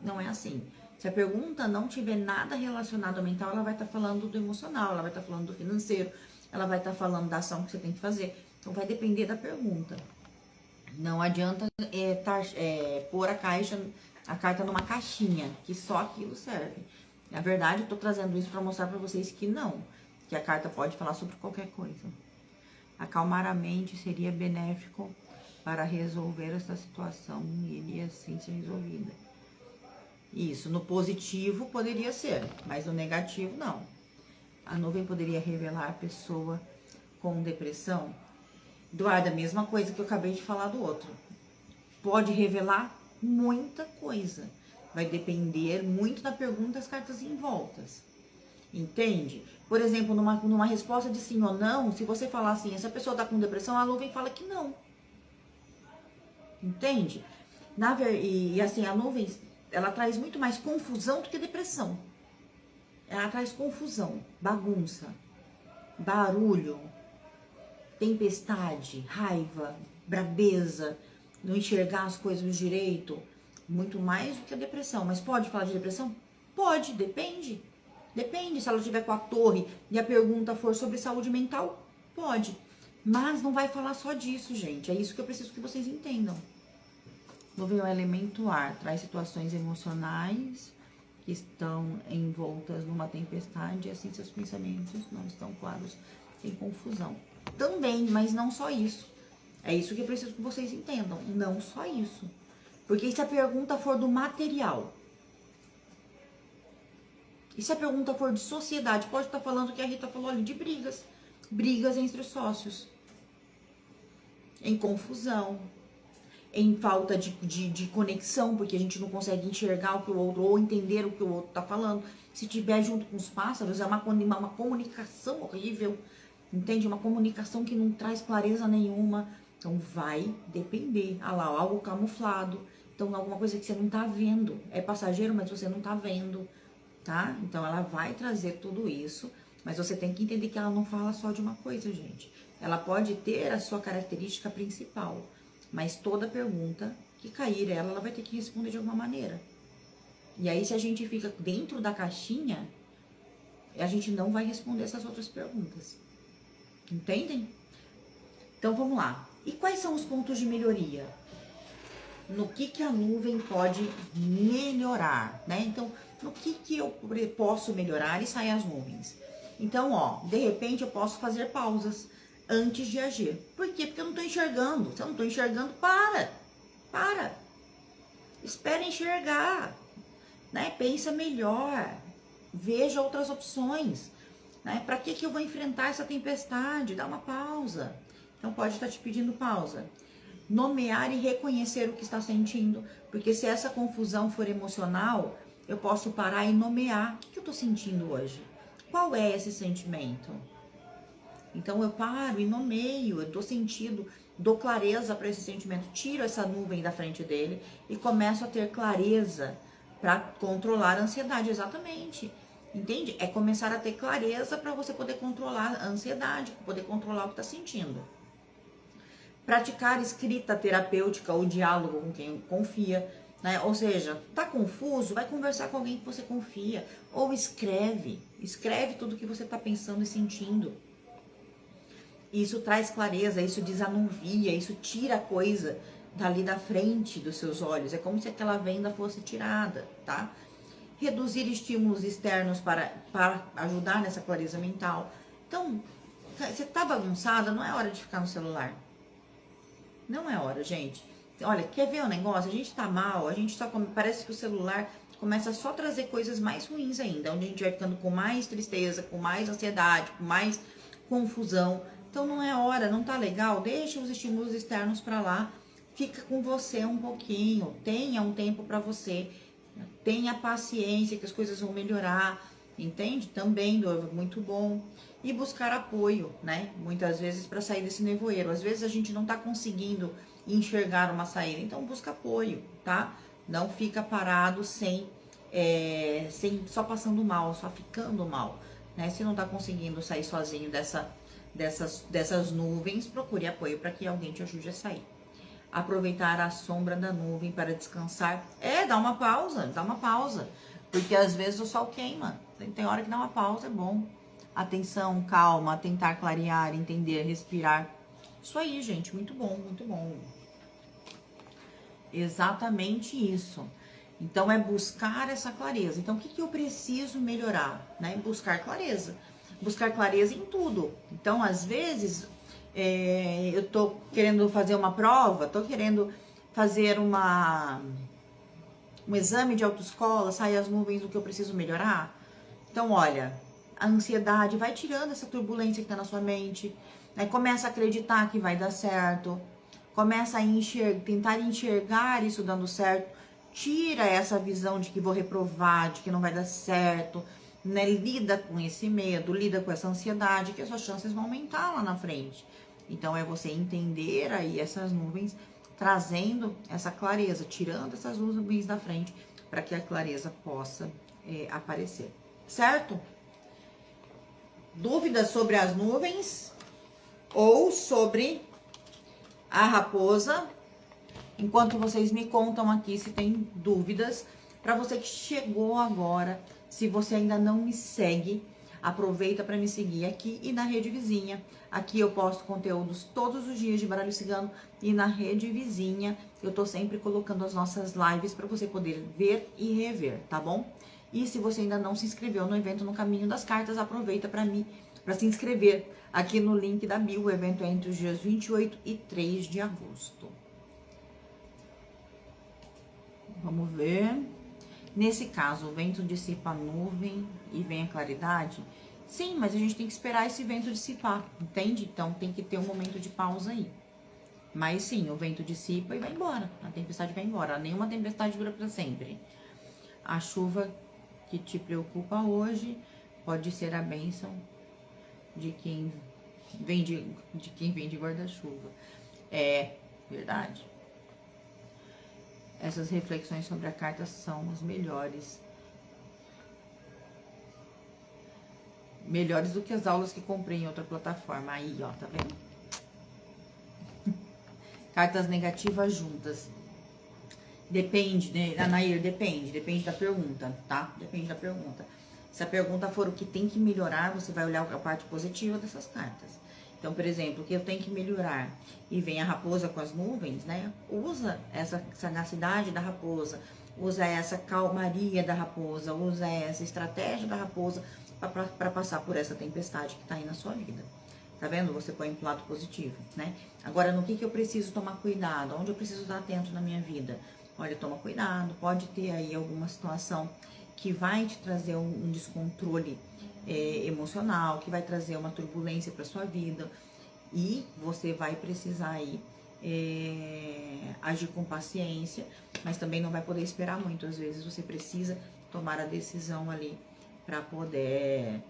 Não é assim. Se a pergunta não tiver nada relacionado ao mental, ela vai estar falando do emocional, ela vai estar falando do financeiro, ela vai estar falando da ação que você tem que fazer. Então vai depender da pergunta. Não adianta pôr a carta numa caixinha, que só aquilo serve. Na verdade, eu tô trazendo isso para mostrar para vocês que não, que a carta pode falar sobre qualquer coisa. Acalmar a mente seria benéfico para resolver essa situação e iria assim ser resolvida. Isso, no positivo poderia ser, mas no negativo não. A nuvem poderia revelar a pessoa com depressão. Eduardo, a mesma coisa que eu acabei de falar do outro. Pode revelar muita coisa. Vai depender muito da pergunta das cartas envoltas. Entende? Por exemplo, numa resposta de sim ou não, se você falar assim, essa pessoa tá com depressão, a nuvem fala que não. Entende? E assim, a nuvem, ela traz muito mais confusão do que depressão. Ela traz confusão, bagunça, barulho, tempestade, raiva, brabeza, não enxergar as coisas direito, muito mais do que a depressão. Mas pode falar de depressão? Pode, depende. Depende, se ela estiver com a torre e a pergunta for sobre saúde mental, pode. Mas não vai falar só disso, gente. É isso que eu preciso que vocês entendam. Nuvem é o elemento ar, traz situações emocionais que estão envoltas numa tempestade e assim seus pensamentos não estão claros, sem confusão. Também, mas não só isso. É isso que eu preciso que vocês entendam. Não só isso. Porque se a pergunta for do material, e se a pergunta for de sociedade, pode estar falando que a Rita falou ali de brigas. Brigas entre os sócios. Em confusão. Em falta de conexão, porque a gente não consegue enxergar o que o outro, ou entender o que o outro está falando. Se tiver junto com os pássaros, é uma comunicação horrível. Entende? Uma comunicação que não traz clareza nenhuma. Então vai depender. Ah lá, algo camuflado. Então alguma coisa que você não está vendo. É passageiro, mas você não está vendo. Tá? Então ela vai trazer tudo isso, mas você tem que entender que ela não fala só de uma coisa, gente. Ela pode ter a sua característica principal, mas toda pergunta que cair ela vai ter que responder de alguma maneira. E aí, se a gente fica dentro da caixinha, a gente não vai responder essas outras perguntas. Entendem? Então vamos lá. E quais são os pontos de melhoria? No que a nuvem pode melhorar, né? Então, no que eu posso melhorar e sair as nuvens? Então, ó, de repente eu posso fazer pausas. antes de agir. Por quê? Porque eu não tô enxergando. Se eu não tô enxergando, para. Espera enxergar, né? Pensa melhor, veja outras opções, né? Para que eu vou enfrentar essa tempestade? Dá uma pausa. Então pode estar te pedindo pausa. Nomear e reconhecer o que está sentindo, porque se essa confusão for emocional, eu posso parar e nomear. O que eu estou sentindo hoje? Qual é esse sentimento? Então eu paro e nomeio, eu estou sentindo, dou clareza para esse sentimento, tiro essa nuvem da frente dele e começo a ter clareza para controlar a ansiedade, exatamente. Entende? É começar a ter clareza para você poder controlar a ansiedade, poder controlar o que está sentindo. Praticar escrita terapêutica ou diálogo com quem confia, né? Ou seja, tá confuso, vai conversar com alguém que você confia, ou escreve tudo que você está pensando e sentindo. Isso traz clareza, isso desanuvia, isso tira a coisa dali da frente dos seus olhos. É como se aquela venda fosse tirada, tá? Reduzir estímulos externos para ajudar nessa clareza mental. Então, você tá bagunçada, não é hora de ficar no celular. Não é hora, gente. Olha, quer ver o negócio? A gente tá mal, a gente só parece que o celular começa só a trazer coisas mais ruins ainda, onde a gente vai ficando com mais tristeza, com mais ansiedade, com mais confusão. Então não é hora, não tá legal, deixa os estímulos externos para lá, fica com você um pouquinho, tenha um tempo para você, tenha paciência que as coisas vão melhorar, entende? Também, muito bom. E buscar apoio, né? Muitas vezes para sair desse nevoeiro. Às vezes a gente não tá conseguindo enxergar uma saída, então busca apoio, tá? Não fica parado sem só passando mal, só ficando mal, né? Se não tá conseguindo sair sozinho dessas nuvens, procure apoio para que alguém te ajude a sair. Aproveitar a sombra da nuvem para descansar. Dá uma pausa. Porque às vezes o sol queima. Tem hora que dá uma pausa, é bom. Atenção, calma, tentar clarear, entender, respirar. Isso aí, gente, muito bom, muito bom. Exatamente isso. Então, é buscar essa clareza. Então, o que eu preciso melhorar? Né? Buscar clareza. Buscar clareza em tudo. Então, às vezes, eu tô querendo fazer uma prova, tô querendo fazer um exame de autoescola, sai as nuvens do que eu preciso melhorar. Então, olha, a ansiedade vai tirando essa turbulência que tá na sua mente, né? Começa a acreditar que vai dar certo, começa a tentar enxergar isso dando certo, tira essa visão de que vou reprovar, de que não vai dar certo, né? Lida com esse medo, lida com essa ansiedade, que as suas chances vão aumentar lá na frente. Então, é você entender aí essas nuvens, trazendo essa clareza, tirando essas nuvens da frente, para que a clareza possa aparecer. Certo? Dúvidas sobre as nuvens ou sobre a raposa? Enquanto vocês me contam aqui se tem dúvidas, para você que chegou agora, se você ainda não me segue, aproveita para me seguir aqui e na Rede Vizinha. Aqui eu posto conteúdos todos os dias de baralho cigano e na Rede Vizinha eu tô sempre colocando as nossas lives para você poder ver e rever, tá bom? E se você ainda não se inscreveu no evento No Caminho das Cartas, aproveita para se inscrever aqui no link da bio. O evento é entre os dias 28 e 3 de agosto. Vamos ver. Nesse caso, o vento dissipa a nuvem e vem a claridade? Sim, mas a gente tem que esperar esse vento dissipar, entende? Então tem que ter um momento de pausa aí. Mas sim, o vento dissipa e vai embora. A tempestade vai embora. Nenhuma tempestade dura para sempre. A chuva que te preocupa hoje pode ser a bênção de quem vem de guarda-chuva. É verdade. Essas reflexões sobre a carta são as melhores. Melhores do que as aulas que comprei em outra plataforma. Aí, ó, tá vendo? Cartas negativas juntas. Depende, né, Anair? Depende da pergunta, tá? Depende da pergunta. Se a pergunta for o que tem que melhorar, você vai olhar a parte positiva dessas cartas. Então, por exemplo, o que eu tenho que melhorar? E vem a raposa com as nuvens, né? Usa essa sagacidade da raposa, usa essa calmaria da raposa, usa essa estratégia da raposa para passar por essa tempestade que tá aí na sua vida. Tá vendo? Você põe pro lado positivo, né? Agora, no que eu preciso tomar cuidado? Onde eu preciso estar atento na minha vida? Olha, toma cuidado, pode ter aí alguma situação que vai te trazer um descontrole emocional, que vai trazer uma turbulência para sua vida e você vai precisar aí agir com paciência, mas também não vai poder esperar muito. Às vezes você precisa tomar a decisão ali para poder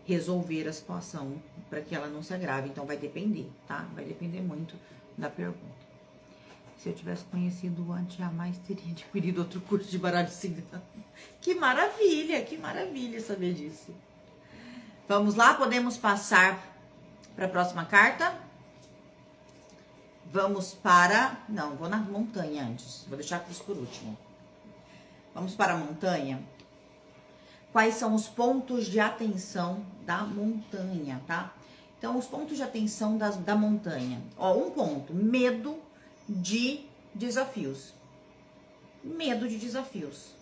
resolver a situação, para que ela não se agrave. Então vai depender, tá? Vai depender muito da pergunta. Se eu tivesse conhecido antes, jamais teria adquirido outro curso de baralho cigano. Que maravilha saber disso. Vamos lá, podemos passar para a próxima carta? Vamos para... Não, vou na montanha antes. Vou deixar a cruz por último. Vamos para a montanha. Quais são os pontos de atenção da montanha, tá? Então, os pontos de atenção da montanha. Ó, um ponto, medo de desafios. Medo de desafios.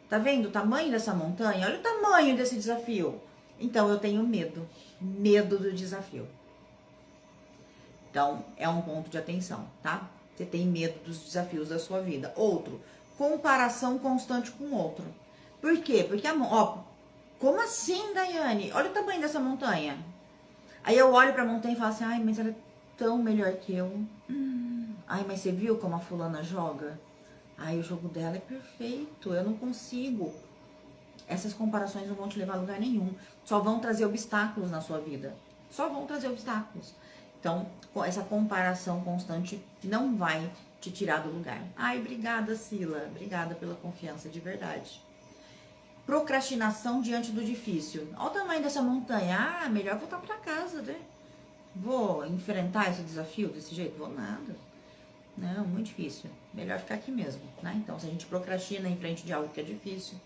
Tá vendo o tamanho dessa montanha? Olha o tamanho desse desafio. Então, eu tenho medo. Medo do desafio. Então, é um ponto de atenção, tá? Você tem medo dos desafios da sua vida. Outro, comparação constante com o outro. Por quê? Porque, ó, como assim, Daiane? Olha o tamanho dessa montanha. Aí eu olho pra montanha e falo assim, ai, mas ela é tão melhor que eu. Ai, mas você viu como a fulana joga? Ai, o jogo dela é perfeito, eu não consigo. Essas comparações não vão te levar a lugar nenhum. Só vão trazer obstáculos na sua vida. Só vão trazer obstáculos. Então, essa comparação constante não vai te tirar do lugar. Ai, obrigada, Sila. Obrigada pela confiança, de verdade. Procrastinação diante do difícil. Olha o tamanho dessa montanha. Ah, melhor voltar para casa, né? Vou enfrentar esse desafio desse jeito? Vou nada. Não, muito difícil. Melhor ficar aqui mesmo, né? Então, se a gente procrastina em frente de algo que é difícil.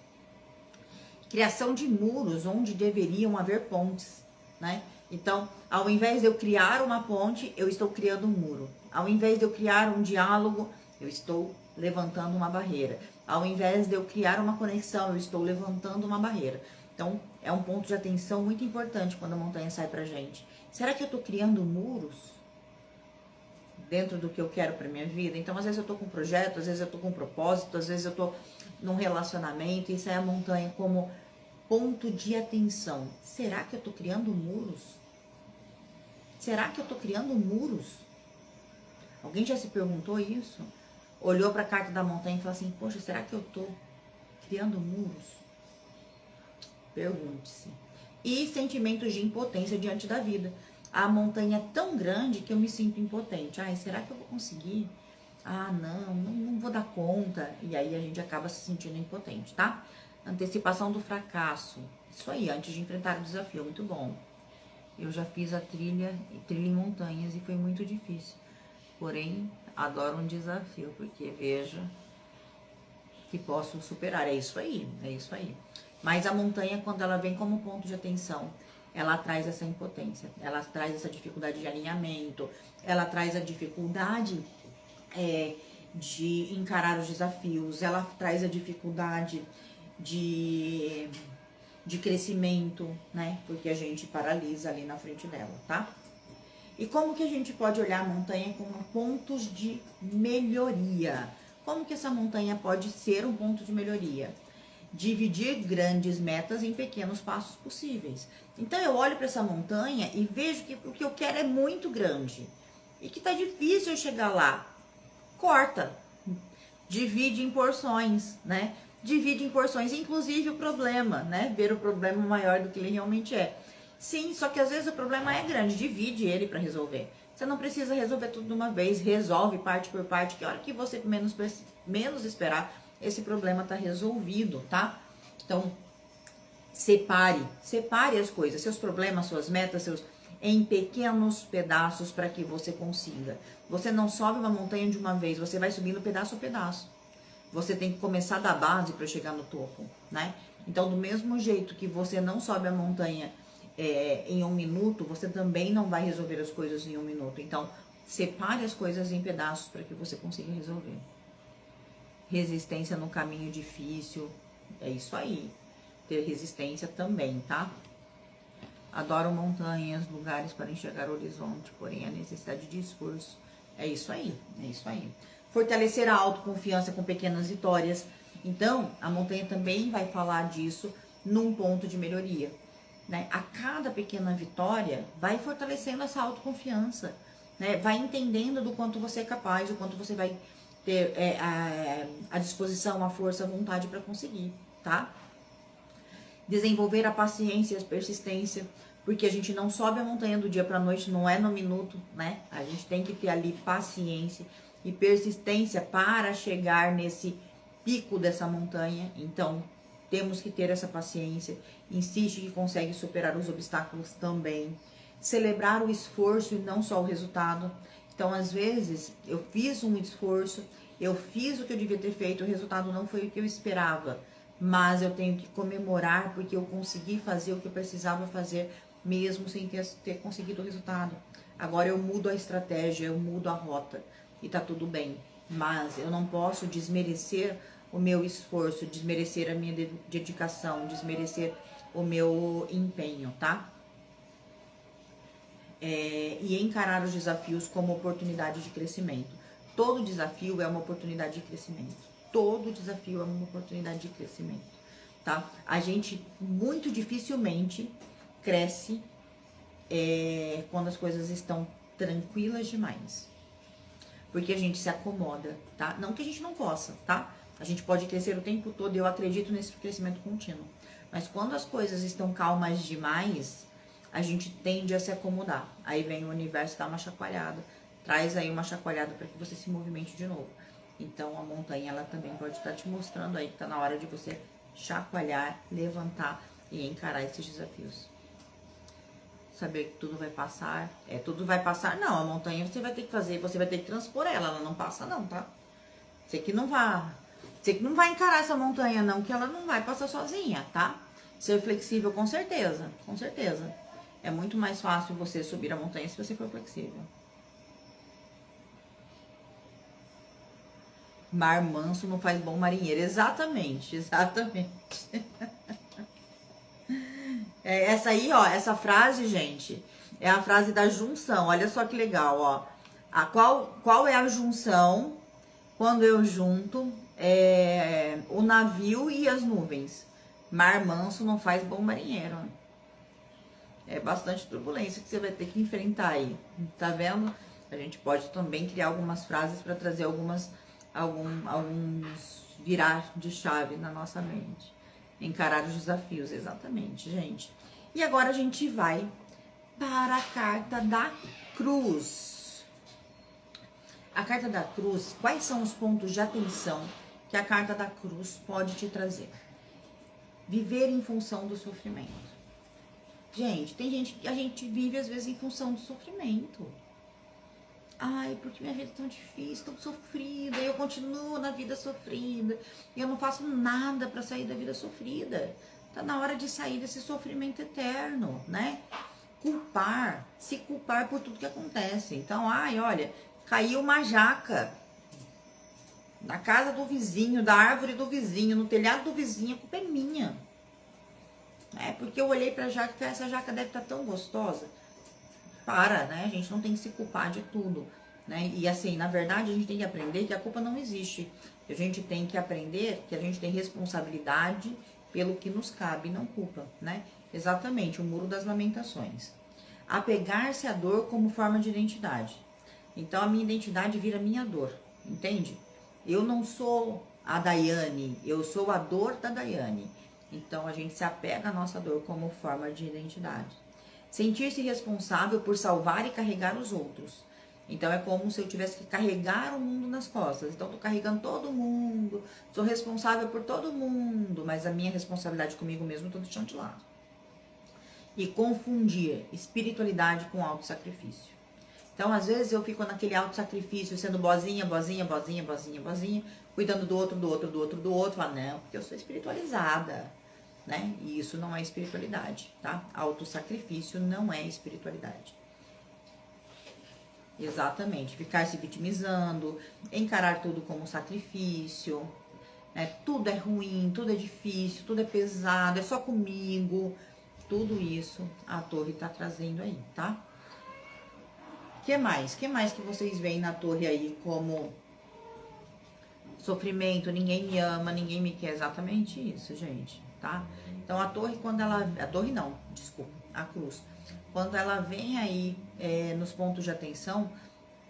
Criação de muros onde deveriam haver pontes, né? Então, ao invés de eu criar uma ponte, eu estou criando um muro. Ao invés de eu criar um diálogo, eu estou levantando uma barreira. Ao invés de eu criar uma conexão, eu estou levantando uma barreira. Então, é um ponto de atenção muito importante quando a montanha sai pra gente. Será que eu estou criando muros dentro do que eu quero pra minha vida? Então, às vezes eu estou com um projeto, às vezes eu estou com um propósito, às vezes eu estou num relacionamento, e isso é a montanha como ponto de atenção. Será que eu estou criando muros? Será que eu estou criando muros? Alguém já se perguntou isso? Olhou para a carta da montanha e falou assim, poxa, será que eu estou criando muros? Pergunte-se. E sentimentos de impotência diante da vida. A montanha é tão grande que eu me sinto impotente. Ai, será que eu vou conseguir? Ah, não vou dar conta. E aí a gente acaba se sentindo impotente, tá? Antecipação do fracasso. Isso aí, antes de enfrentar o desafio. Muito bom. Eu já fiz a trilha em montanhas e foi muito difícil. Porém, adoro um desafio, porque vejo que posso superar. É isso aí, é isso aí. Mas a montanha, quando ela vem como ponto de atenção, ela traz essa impotência, ela traz essa dificuldade de alinhamento, ela traz a dificuldade de encarar os desafios, ela traz a dificuldade de crescimento, né? Porque a gente paralisa ali na frente dela, tá? E como que a gente pode olhar a montanha como pontos de melhoria? Como que essa montanha pode ser um ponto de melhoria? Dividir grandes metas em pequenos passos possíveis. Então eu olho para essa montanha e vejo que o que eu quero é muito grande e que tá difícil eu chegar lá. Corta, divide em porções, né? Divide em porções, inclusive o problema, né? Ver o problema maior do que ele realmente é. Sim, só que às vezes o problema é grande, divide ele para resolver. Você não precisa resolver tudo de uma vez, resolve parte por parte, que a hora que você menos esperar, esse problema tá resolvido, tá? Então, separe as coisas, seus problemas, suas metas, em pequenos pedaços para que você consiga. Você não sobe uma montanha de uma vez, você vai subindo pedaço a pedaço. Você tem que começar da base para chegar no topo, né? Então, do mesmo jeito que você não sobe a montanha em 1 minuto, você também não vai resolver as coisas em 1 minuto. Então, separe as coisas em pedaços para que você consiga resolver. Resistência no caminho difícil, é isso aí. Ter resistência também, tá? Adoro montanhas, lugares para enxergar o horizonte, porém a necessidade de esforço. É isso aí, é isso aí. Fortalecer a autoconfiança com pequenas vitórias. Então, a montanha também vai falar disso num ponto de melhoria, né? A cada pequena vitória vai fortalecendo essa autoconfiança, né? Vai entendendo do quanto você é capaz, o quanto você vai ter a disposição, a força, a vontade para conseguir, tá? Desenvolver a paciência e a persistência, porque a gente não sobe a montanha do dia para a noite, não é no minuto, né? A gente tem que ter ali paciência e persistência para chegar nesse pico dessa montanha. Então, temos que ter essa paciência. Insiste que consegue superar os obstáculos também. Celebrar o esforço e não só o resultado. Então, às vezes, eu fiz um esforço, eu fiz o que eu devia ter feito, o resultado não foi o que eu esperava. Mas eu tenho que comemorar porque eu consegui fazer o que eu precisava fazer, mesmo sem ter conseguido o resultado. Agora eu mudo a estratégia, eu mudo a rota e tá tudo bem. Mas eu não posso desmerecer o meu esforço, desmerecer a minha dedicação, desmerecer o meu empenho, tá? E encarar os desafios como oportunidade de crescimento. Todo desafio é uma oportunidade de crescimento. Todo desafio é uma oportunidade de crescimento, tá? A gente muito dificilmente cresce quando as coisas estão tranquilas demais. Porque a gente se acomoda, tá? Não que a gente não possa, tá? A gente pode crescer o tempo todo, eu acredito nesse crescimento contínuo. Mas quando as coisas estão calmas demais, a gente tende a se acomodar. Aí vem o universo, dá uma chacoalhada, traz aí uma chacoalhada para que você se movimente de novo. Então a montanha, ela também pode estar te mostrando aí que tá na hora de você chacoalhar, levantar e encarar esses desafios. Saber que tudo vai passar. Tudo vai passar, não. A montanha você vai ter que fazer, você vai ter que transpor ela não passa não, tá? Você que não vai encarar essa montanha não, que ela não vai passar sozinha, tá? Ser flexível com certeza, com certeza. É muito mais fácil você subir a montanha se você for flexível. Mar manso não faz bom marinheiro. Exatamente, exatamente. Essa aí, ó, essa frase, gente, é a frase da junção. Olha só que legal, ó. Qual é a junção quando eu junto o navio e as nuvens? Mar manso não faz bom marinheiro. É bastante turbulência que você vai ter que enfrentar aí. Tá vendo? A gente pode também criar algumas frases para trazer alguns virar de chave na nossa mente. Encarar os desafios, exatamente, gente. E agora a gente vai para a carta da cruz. A carta da cruz, quais são os pontos de atenção que a carta da cruz pode te trazer? Viver em função do sofrimento. Gente, tem gente que a gente vive às vezes em função do sofrimento. Ai, porque minha vida é tão difícil, tão sofrida, eu continuo na vida sofrida, e eu não faço nada para sair da vida sofrida. Tá na hora de sair desse sofrimento eterno, né? Se culpar por tudo que acontece. Então, ai, olha, caiu uma jaca na casa do vizinho, da árvore do vizinho, no telhado do vizinho, a culpa é minha. Porque eu olhei pra jaca e essa jaca deve estar tão gostosa. Né? A gente não tem que se culpar de tudo, né? E assim, na verdade, a gente tem que aprender que a culpa não existe. A gente tem que aprender que a gente tem responsabilidade pelo que nos cabe, não culpa, né? Exatamente, o muro das lamentações. Apegar-se à dor como forma de identidade. Então, a minha identidade vira minha dor, entende? Eu não sou a Daiane, eu sou a dor da Daiane. Então, a gente se apega à nossa dor como forma de identidade. Sentir-se responsável por salvar e carregar os outros. Então, é como se eu tivesse que carregar o mundo nas costas. Então, tô carregando todo mundo, sou responsável por todo mundo, mas a minha responsabilidade comigo mesmo eu tô deixando de lado. E confundir espiritualidade com autossacrifício. Então, às vezes, eu fico naquele autossacrifício, sendo boazinha, cuidando do outro. Falo, não, porque eu sou espiritualizada, né? E isso não é espiritualidade, tá? Autossacrifício não é espiritualidade. Exatamente. Ficar se vitimizando, encarar tudo como sacrifício, né? Tudo é ruim, tudo é difícil, tudo é pesado, é só comigo. tudo isso a torre tá trazendo aí, tá? Que mais? Que mais que vocês veem na torre aí como sofrimento, ninguém me ama, ninguém me quer? Exatamente isso, gente, tá? Então a torre, quando ela... A torre não, desculpa, a cruz. Quando ela vem aí nos pontos de atenção,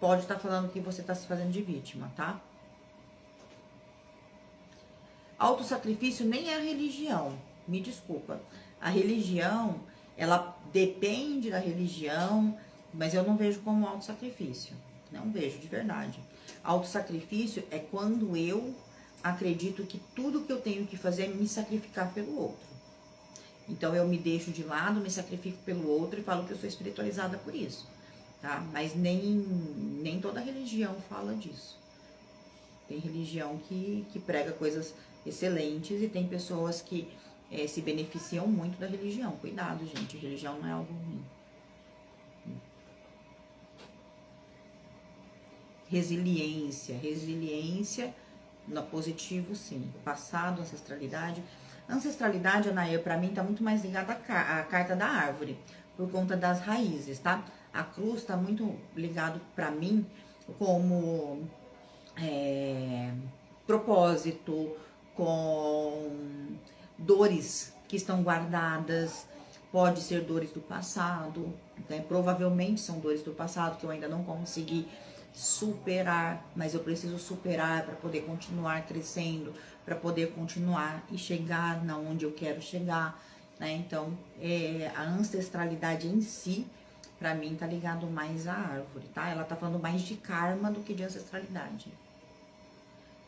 pode estar falando que você está se fazendo de vítima, tá? Autossacrifício nem é a religião, me desculpa. A religião, ela depende da religião, mas eu não vejo como autossacrifício. Não vejo, de verdade. Autossacrifício é quando eu acredito que tudo que eu tenho que fazer é me sacrificar pelo outro. Então eu me deixo de lado, me sacrifico pelo outro e falo que eu sou espiritualizada por isso, tá? Mas nem toda religião fala disso. Tem religião que prega coisas excelentes e tem pessoas que se beneficiam muito da religião. Cuidado, gente, religião não é algo ruim. Resiliência no positivo, sim. Passado, ancestralidade. Ancestralidade, Anaê, pra mim tá muito mais ligada à carta da árvore, por conta das raízes, tá? A cruz tá muito ligado pra mim como propósito, com dores que estão guardadas, pode ser dores do passado, né? Provavelmente são dores do passado que eu ainda não consegui superar, mas eu preciso superar para poder continuar crescendo, para poder continuar e chegar na onde eu quero chegar, né? Então, a ancestralidade em si, para mim, tá ligado mais à árvore, tá? Ela tá falando mais de karma do que de ancestralidade.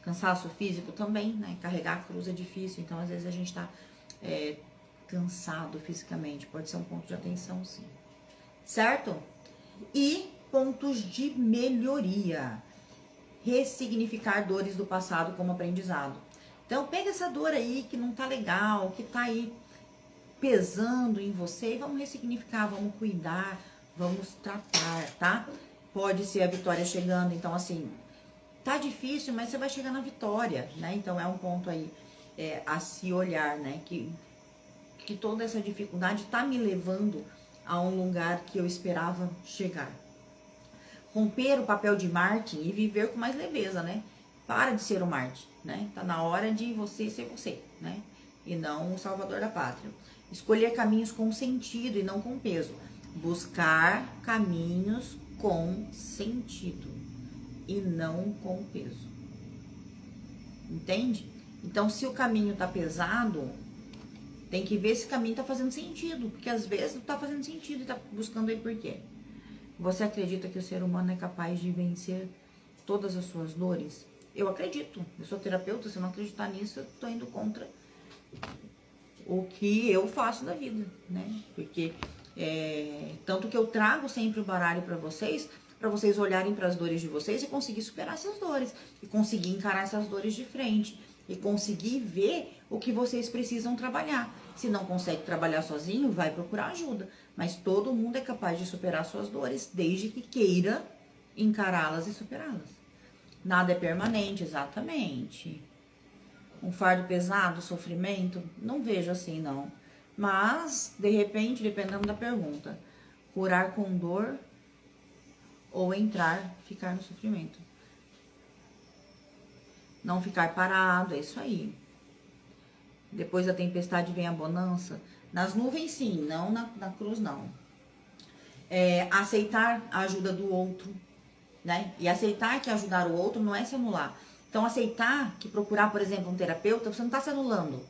Cansaço físico também, né? Carregar a cruz é difícil, então às vezes a gente tá cansado fisicamente, pode ser um ponto de atenção, sim. Certo? E pontos de melhoria. Ressignificar dores do passado como aprendizado. Então, pega essa dor aí que não tá legal, que tá aí pesando em você e vamos ressignificar, vamos cuidar, vamos tratar, tá? Pode ser a vitória chegando, então assim, tá difícil, mas você vai chegar na vitória, né? Então é um ponto aí a se olhar, né? Que toda essa dificuldade tá me levando a um lugar que eu esperava chegar. Romper o papel de Marte e viver com mais leveza, né? Para de ser o Marte, né? Tá na hora de você ser você, né? E não o salvador da pátria. Escolher caminhos com sentido e não com peso. Buscar caminhos com sentido e não com peso. Entende? Então, se o caminho tá pesado, tem que ver se o caminho tá fazendo sentido, porque às vezes não tá fazendo sentido e tá buscando aí por quê. Você acredita que o ser humano é capaz de vencer todas as suas dores? Eu acredito. Eu sou terapeuta, se eu não acreditar nisso, eu tô indo contra o que eu faço da vida, né? Porque tanto que eu trago sempre o baralho para vocês olharem para as dores de vocês e conseguir superar essas dores, e conseguir encarar essas dores de frente, e conseguir ver o que vocês precisam trabalhar. Se não consegue trabalhar sozinho, vai procurar ajuda. Mas todo mundo é capaz de superar suas dores, desde que queira encará-las e superá-las. Nada é permanente, exatamente. Um fardo pesado, sofrimento, não vejo assim, não. Mas, de repente, dependendo da pergunta, curar com dor ou ficar no sofrimento. Não ficar parado, é isso aí. Depois da tempestade vem a bonança. Nas nuvens, sim, não na cruz, não. Aceitar a ajuda do outro, né? E aceitar que ajudar o outro não é se anular. Então, aceitar que procurar, por exemplo, um terapeuta, você não está se anulando.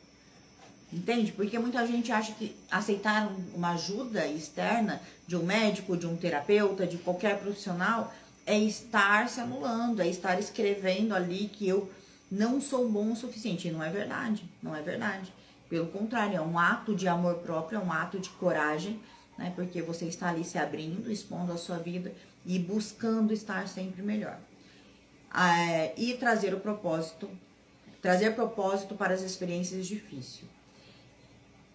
Entende? Porque muita gente acha que aceitar uma ajuda externa de um médico, de um terapeuta, de qualquer profissional, é estar se anulando, é estar escrevendo ali que eu não sou bom o suficiente. E não é verdade, não é verdade. Pelo contrário, é um ato de amor próprio, é um ato de coragem, né? Porque você está ali se abrindo, expondo a sua vida e buscando estar sempre melhor. E trazer propósito para as experiências difíceis,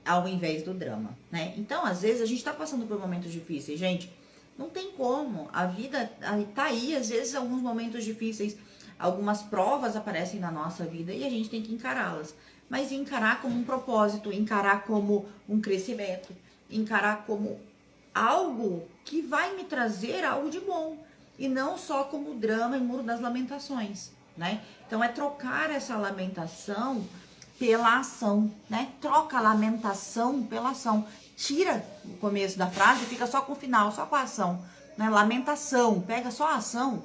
ao invés do drama, né? Então, às vezes, a gente tá passando por momentos difíceis, gente, não tem como, a vida tá aí, às vezes, alguns momentos difíceis, algumas provas aparecem na nossa vida e a gente tem que encará-las, mas encarar como um propósito, encarar como um crescimento, encarar como algo que vai me trazer algo de bom, e não só como drama e muro das lamentações, né? Então é trocar essa lamentação pela ação, né? Troca a lamentação pela ação. Tira o começo da frase e fica só com o final, só com a ação, né? Lamentação, pega só a ação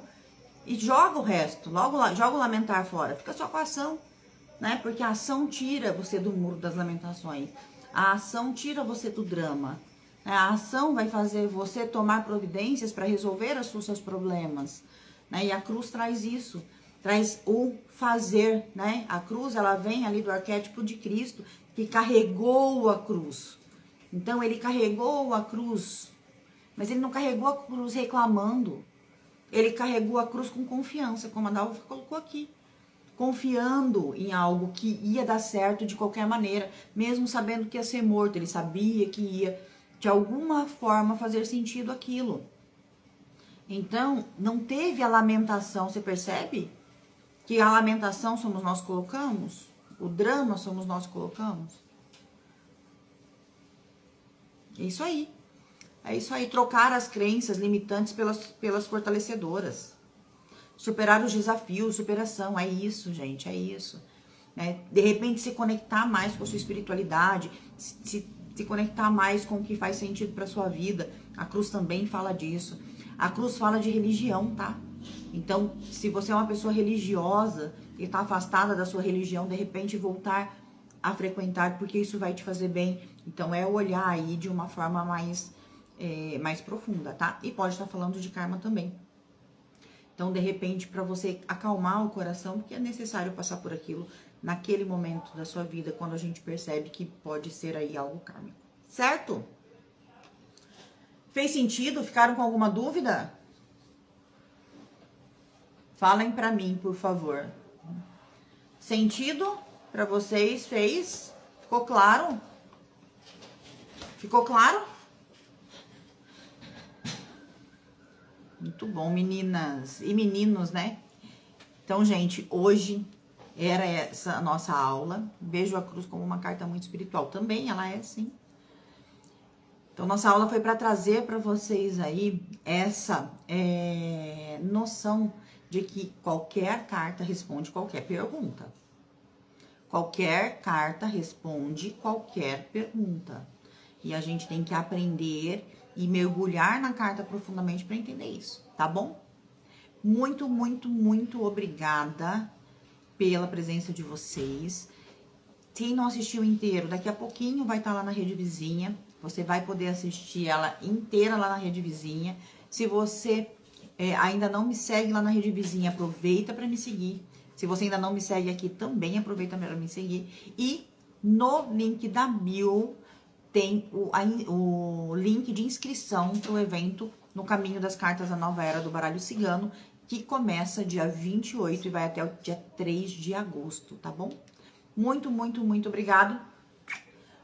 e joga o resto, joga o lamentar fora, fica só com a ação, né? Porque a ação tira você do muro das lamentações, a ação tira você do drama, né? A ação vai fazer você tomar providências para resolver os seus problemas, né? E a cruz traz isso, traz o fazer, né? A cruz, ela vem ali do arquétipo de Cristo, que carregou a cruz. Então, ele carregou a cruz, mas ele não carregou a cruz reclamando. Ele carregou a cruz com confiança, como a Dalva colocou aqui. Confiando em algo que ia dar certo de qualquer maneira, mesmo sabendo que ia ser morto. Ele sabia que ia, de alguma forma, fazer sentido aquilo. Então, não teve a lamentação, você percebe? Que a lamentação somos nós que colocamos? O drama somos nós que colocamos? É isso aí. É isso aí. Trocar as crenças limitantes pelas fortalecedoras. Superar os desafios, superação. É isso, gente. É isso. De repente, se conectar mais com a sua espiritualidade. Se conectar mais com o que faz sentido para sua vida. A cruz também fala disso. A cruz fala de religião, tá? Então, se você é uma pessoa religiosa e está afastada da sua religião, de repente voltar a frequentar, porque isso vai te fazer bem. Então, é olhar aí de uma forma mais profunda, tá? E pode estar falando de karma também. Então, de repente, para você acalmar o coração, porque é necessário passar por aquilo naquele momento da sua vida, quando a gente percebe que pode ser aí algo kármico. Certo? Fez sentido? Ficaram com alguma dúvida? Falem para mim, por favor. Sentido para vocês? Fez? Ficou claro? Ficou claro? Muito bom, meninas e meninos, né? Então, gente, hoje era essa a nossa aula. Vejo a cruz como uma carta muito espiritual. Também ela é, sim. Então, nossa aula foi para trazer para vocês aí essa noção de que qualquer carta responde qualquer pergunta. Qualquer carta responde qualquer pergunta. E a gente tem que aprender e mergulhar na carta profundamente para entender isso, tá bom? Muito, muito, muito obrigada pela presença de vocês. Quem não assistiu inteiro, daqui a pouquinho vai estar lá na Rede Vizinha. Você vai poder assistir ela inteira lá na Rede Vizinha. Se você ainda não me segue lá na Rede Vizinha, aproveita para me seguir. Se você ainda não me segue aqui, também aproveita para me seguir. E no link da bio tem o link de inscrição para o evento No Caminho das Cartas da Nova Era do Baralho Cigano, que começa dia 28 e vai até o dia 3 de agosto, tá bom? Muito, muito, muito obrigado.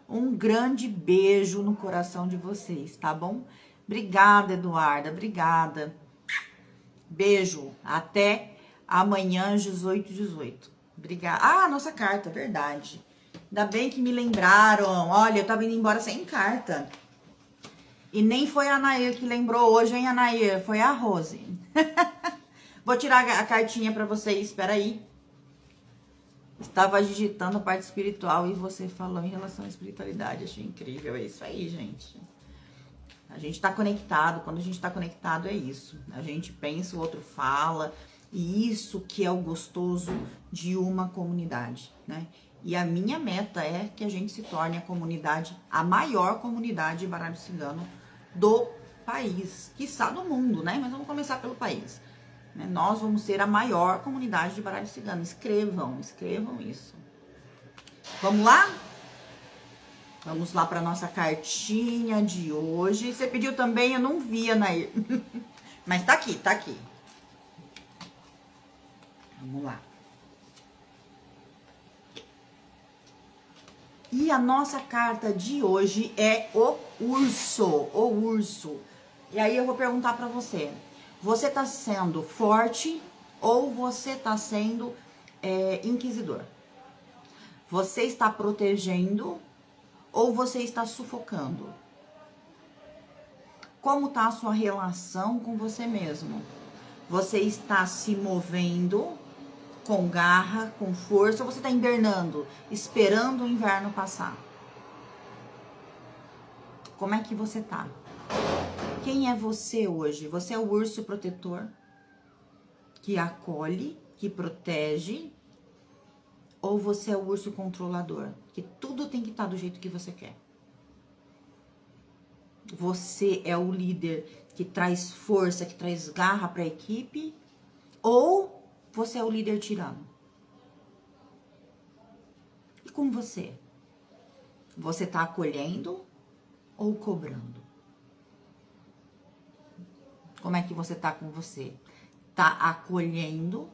Um grande beijo no coração de vocês, tá bom? Obrigada, Eduarda, obrigada. Beijo, até amanhã às 18h18. Obrigada. Ah, nossa carta, verdade. Ainda bem que me lembraram. Olha, eu tava indo embora sem carta. E nem foi a Anair que lembrou hoje, hein, Anair? Foi a Rose. Vou tirar a cartinha pra vocês, espera aí. Estava digitando a parte espiritual e você falou em relação à espiritualidade. Achei incrível. É isso aí, gente. A gente tá conectado. Quando a gente tá conectado, é isso. A gente pensa, o outro fala. E isso que é o gostoso de uma comunidade, né? E a minha meta é que a gente se torne a comunidade, a maior comunidade de baralho cigano do país, quiçá do mundo, né? Mas vamos começar pelo país. Nós vamos ser a maior comunidade de baralho cigano. Escrevam isso. Vamos lá? Vamos lá para nossa cartinha de hoje. Você pediu também, eu não vi, Anair. Mas tá aqui, tá aqui. Vamos lá. E a nossa carta de hoje é o urso. E aí eu vou perguntar para você. Você tá sendo forte ou você tá sendo inquisidor? Você está protegendo ou você está sufocando? Como tá a sua relação com você mesmo? Você está se movendo com garra, com força, ou você está hibernando, esperando o inverno passar? Como é que você tá? Quem é você hoje? Você é o urso protetor que acolhe, que protege, ou você é o urso controlador, que tudo tem que estar do jeito que você quer? Você é o líder que traz força, que traz garra para a equipe, ou você é o líder tirano? E com você? Você tá acolhendo ou cobrando? Como é que você tá com você? Tá acolhendo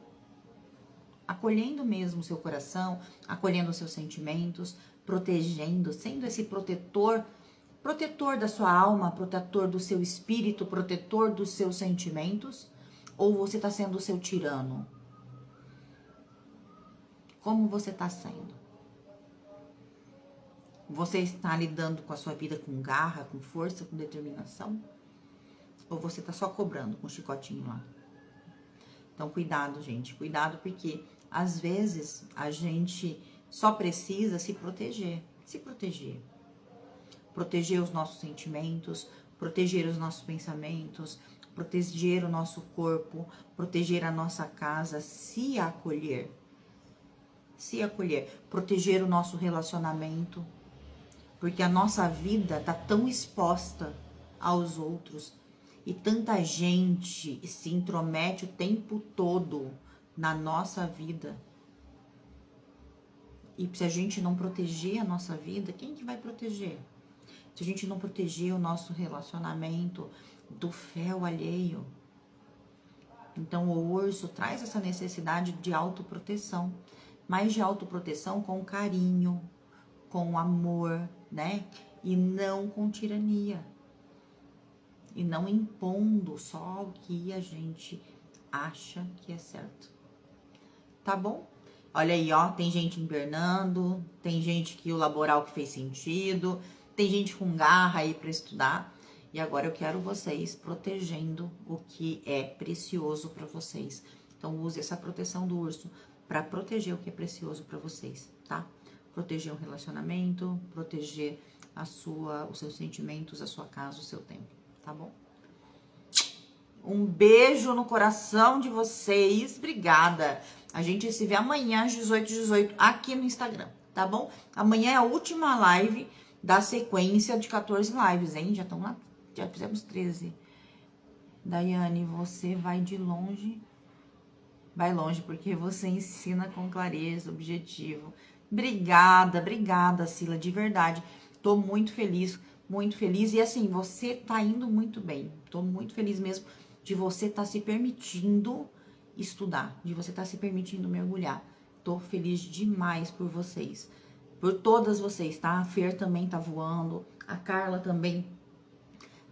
mesmo o seu coração, acolhendo os seus sentimentos, protegendo, sendo esse protetor da sua alma, protetor do seu espírito, protetor dos seus sentimentos? Ou você tá sendo o seu tirano? Como você tá sendo? Você está lidando com a sua vida com garra, com força, com determinação? Ou você tá só cobrando com o chicotinho lá? Então, cuidado, gente. Cuidado, porque às vezes a gente só precisa se proteger. Se proteger. Proteger os nossos sentimentos, proteger os nossos pensamentos, proteger o nosso corpo, proteger a nossa casa, se acolher. Se acolher. Proteger o nosso relacionamento. Porque a nossa vida tá tão exposta aos outros. E tanta gente se intromete o tempo todo na nossa vida. E se a gente não proteger a nossa vida, quem que vai proteger? Se a gente não proteger o nosso relacionamento do fel alheio. Então o urso traz essa necessidade de autoproteção. Mas de autoproteção com carinho, com amor, né? E não com tirania. E não impondo só o que a gente acha que é certo. Tá bom? Olha aí, ó, tem gente hibernando, tem gente que o laboral que fez sentido, tem gente com garra aí para estudar. E agora eu quero vocês protegendo o que é precioso para vocês. Então use essa proteção do urso para proteger o que é precioso para vocês, tá? Proteger o relacionamento, proteger os seus sentimentos, a sua casa, o seu tempo. Tá bom? Um beijo no coração de vocês. Obrigada. A gente se vê amanhã às 18h18 aqui no Instagram, tá bom? Amanhã é a última live da sequência de 14 lives, hein? Já estão lá, já fizemos 13. Daiane, você vai de longe. Vai longe, porque você ensina com clareza, objetivo. Obrigada, Sila, de verdade. Tô muito feliz. Muito feliz, e assim, você tá indo muito bem. Tô muito feliz mesmo de você tá se permitindo estudar, de você tá se permitindo mergulhar. Tô feliz demais por vocês, por todas vocês, tá? A Fer também tá voando, a Carla também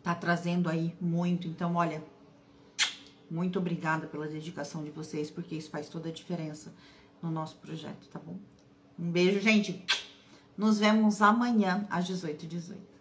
tá trazendo aí muito. Então, olha, muito obrigada pela dedicação de vocês, porque isso faz toda a diferença no nosso projeto, tá bom? Um beijo, gente. Nos vemos amanhã às 18h18.